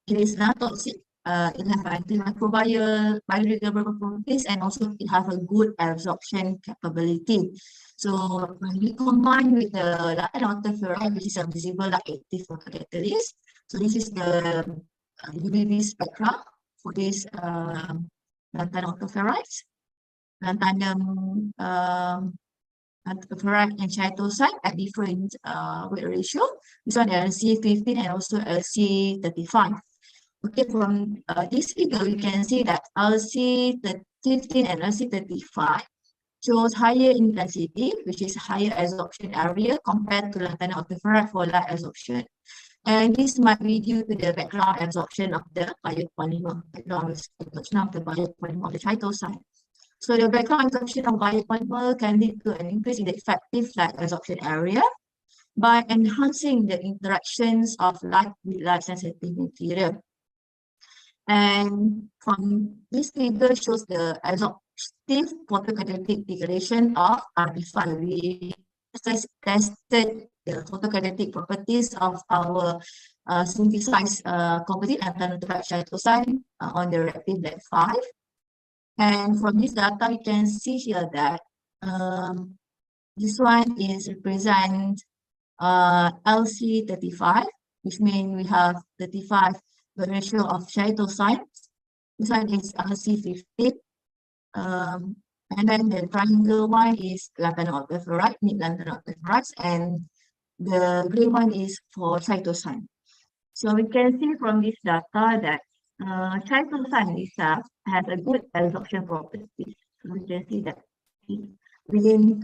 It is non-toxic. It has antimicrobial, biodegradable properties, and also it has a good absorption capability. So when we combine with the lanthanum autoferrite, which is a visible light active photocatalyst, so this is the UVB spectra for this lanthanum autoferrite. Lanthanum ferrite and chitosan at different weight ratio. This one LC15 and also LC35. Okay, from this figure, we can see that LC15 and LC35 shows higher intensity, which is higher absorption area compared to lanthanum octiferrite for light absorption. And this might be due to the background absorption of the biopolymer, background absorption of the biopolymer, the chitosan. So the background absorption of biopolymer can lead to an increase in the effective light absorption area by enhancing the interactions of light with light sensitive material. And from this figure shows the absorptive photocatalytic degradation of RB5. We tested the photocatalytic properties of our synthesized composite lanthanum chitosan on the reactive lab 5. And from this data, we can see here that this one is represent LC35, which means we have 35 the ratio of chitosan. This one is LC15. And then the triangle one is lanthanum octiferrite, mid lanthanum octiferrite, and the gray one is for chitosan. So we can see from this data that chitosan itself has a good absorption property. So we can see that within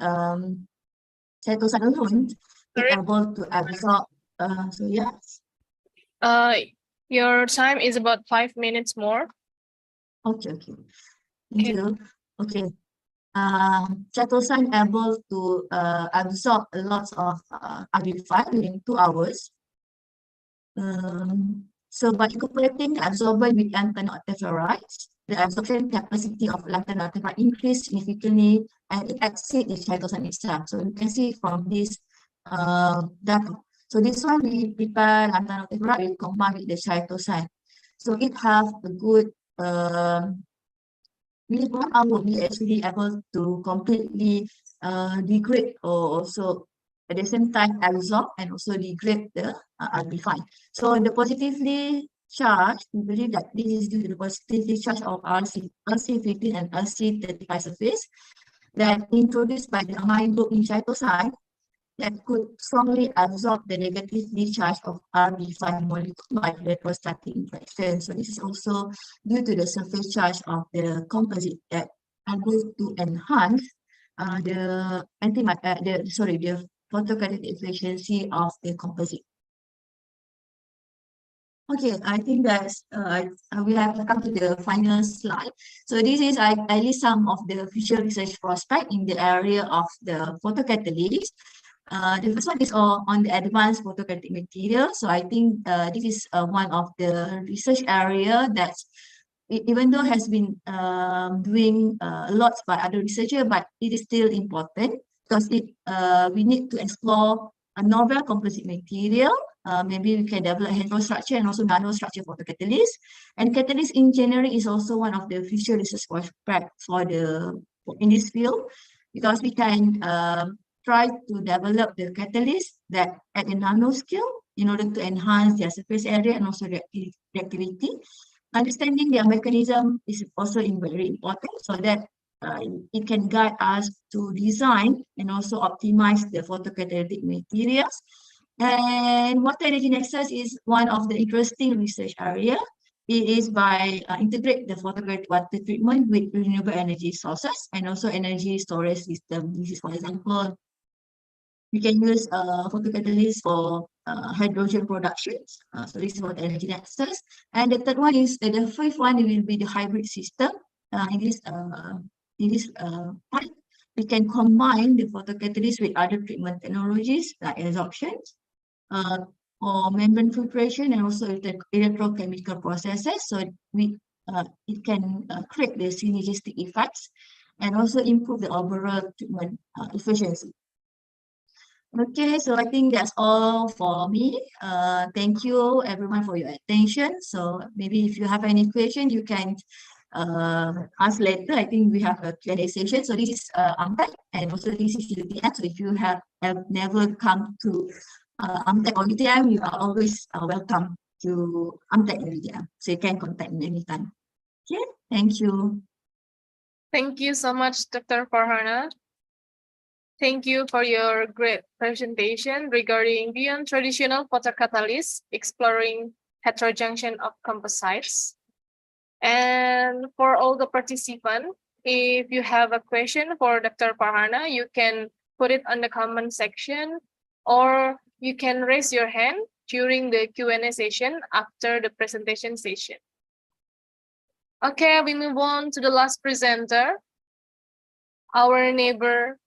chitosan alone, it's able to absorb. So yes. Your time is about 5 minutes more. Okay. Thank you. Okay. Chitosan able to absorb a lot of RB5 within 2 hours. So by incorporating the absorbent with lanthanum octiferrite, the absorption capacity of lanthanum octiferrite increased significantly and it exceeds the chitosan itself. So you can see from this data. So this one we prepare lanthanum octiferrite, we combine with the chitosan. So it has a good within 1 hour, we actually able to completely degrade or also at the same time absorb and also degrade the RB5. So the positively charged, we believe that this is due to the positively charge of LC15 and LC35 surface that introduced by the amine group in chitosan that could strongly absorb the negatively charged of RB5 molecule by electrostatic interaction. So this is also due to the surface charge of the composite that able to enhance the photocatalytic efficiency of the composite. Okay, I think that's we have come to the final slide. So this is I list some of the future research prospects in the area of the photocatalyst. The first one is on the advanced photocatalytic material. So I think this is one of the research area that even though has been doing a lot by other researchers, but it is still important because we need to explore a novel composite material. Maybe we can develop heterostructure and also nanostructure photocatalyst. And catalyst in general is also one of the future research prospects in this field because we can try to develop the catalyst that at a nano scale in order to enhance their surface area and also reactivity. Understanding their mechanism is also very important so that it can guide us to design and also optimize the photocatalytic materials. And water energy nexus is one of the interesting research area. It is by integrate the photocatalytic water treatment with renewable energy sources and also energy storage system. This is, for example, we can use photocatalyst for hydrogen production. So this is what energy nexus. And the third one is the fifth one will be the hybrid system. In this part, we can combine the photocatalyst with other treatment technologies like adsorption, or membrane filtration, and also electrochemical processes. So it can create the synergistic effects and also improve the overall treatment efficiency. Okay, so I think that's all for me. Thank you everyone for your attention. So maybe if you have any questions, you can ask later. I think we have a Q&A session. So this is Amtek and also this is UTM. So if you have never come to Amtek or UTM, you are always welcome to Amtek or UTM. So you can contact me anytime. Okay, thank you. Thank you so much, Dr. Farhana. Thank you for your great presentation regarding beyond traditional photocatalysts, exploring heterojunction of composites. And for all the participants, if you have a question for Dr. Farhana, you can put it on the comment section, or you can raise your hand during the Q&A session after the presentation session. Okay, we move on to the last presenter, our neighbor,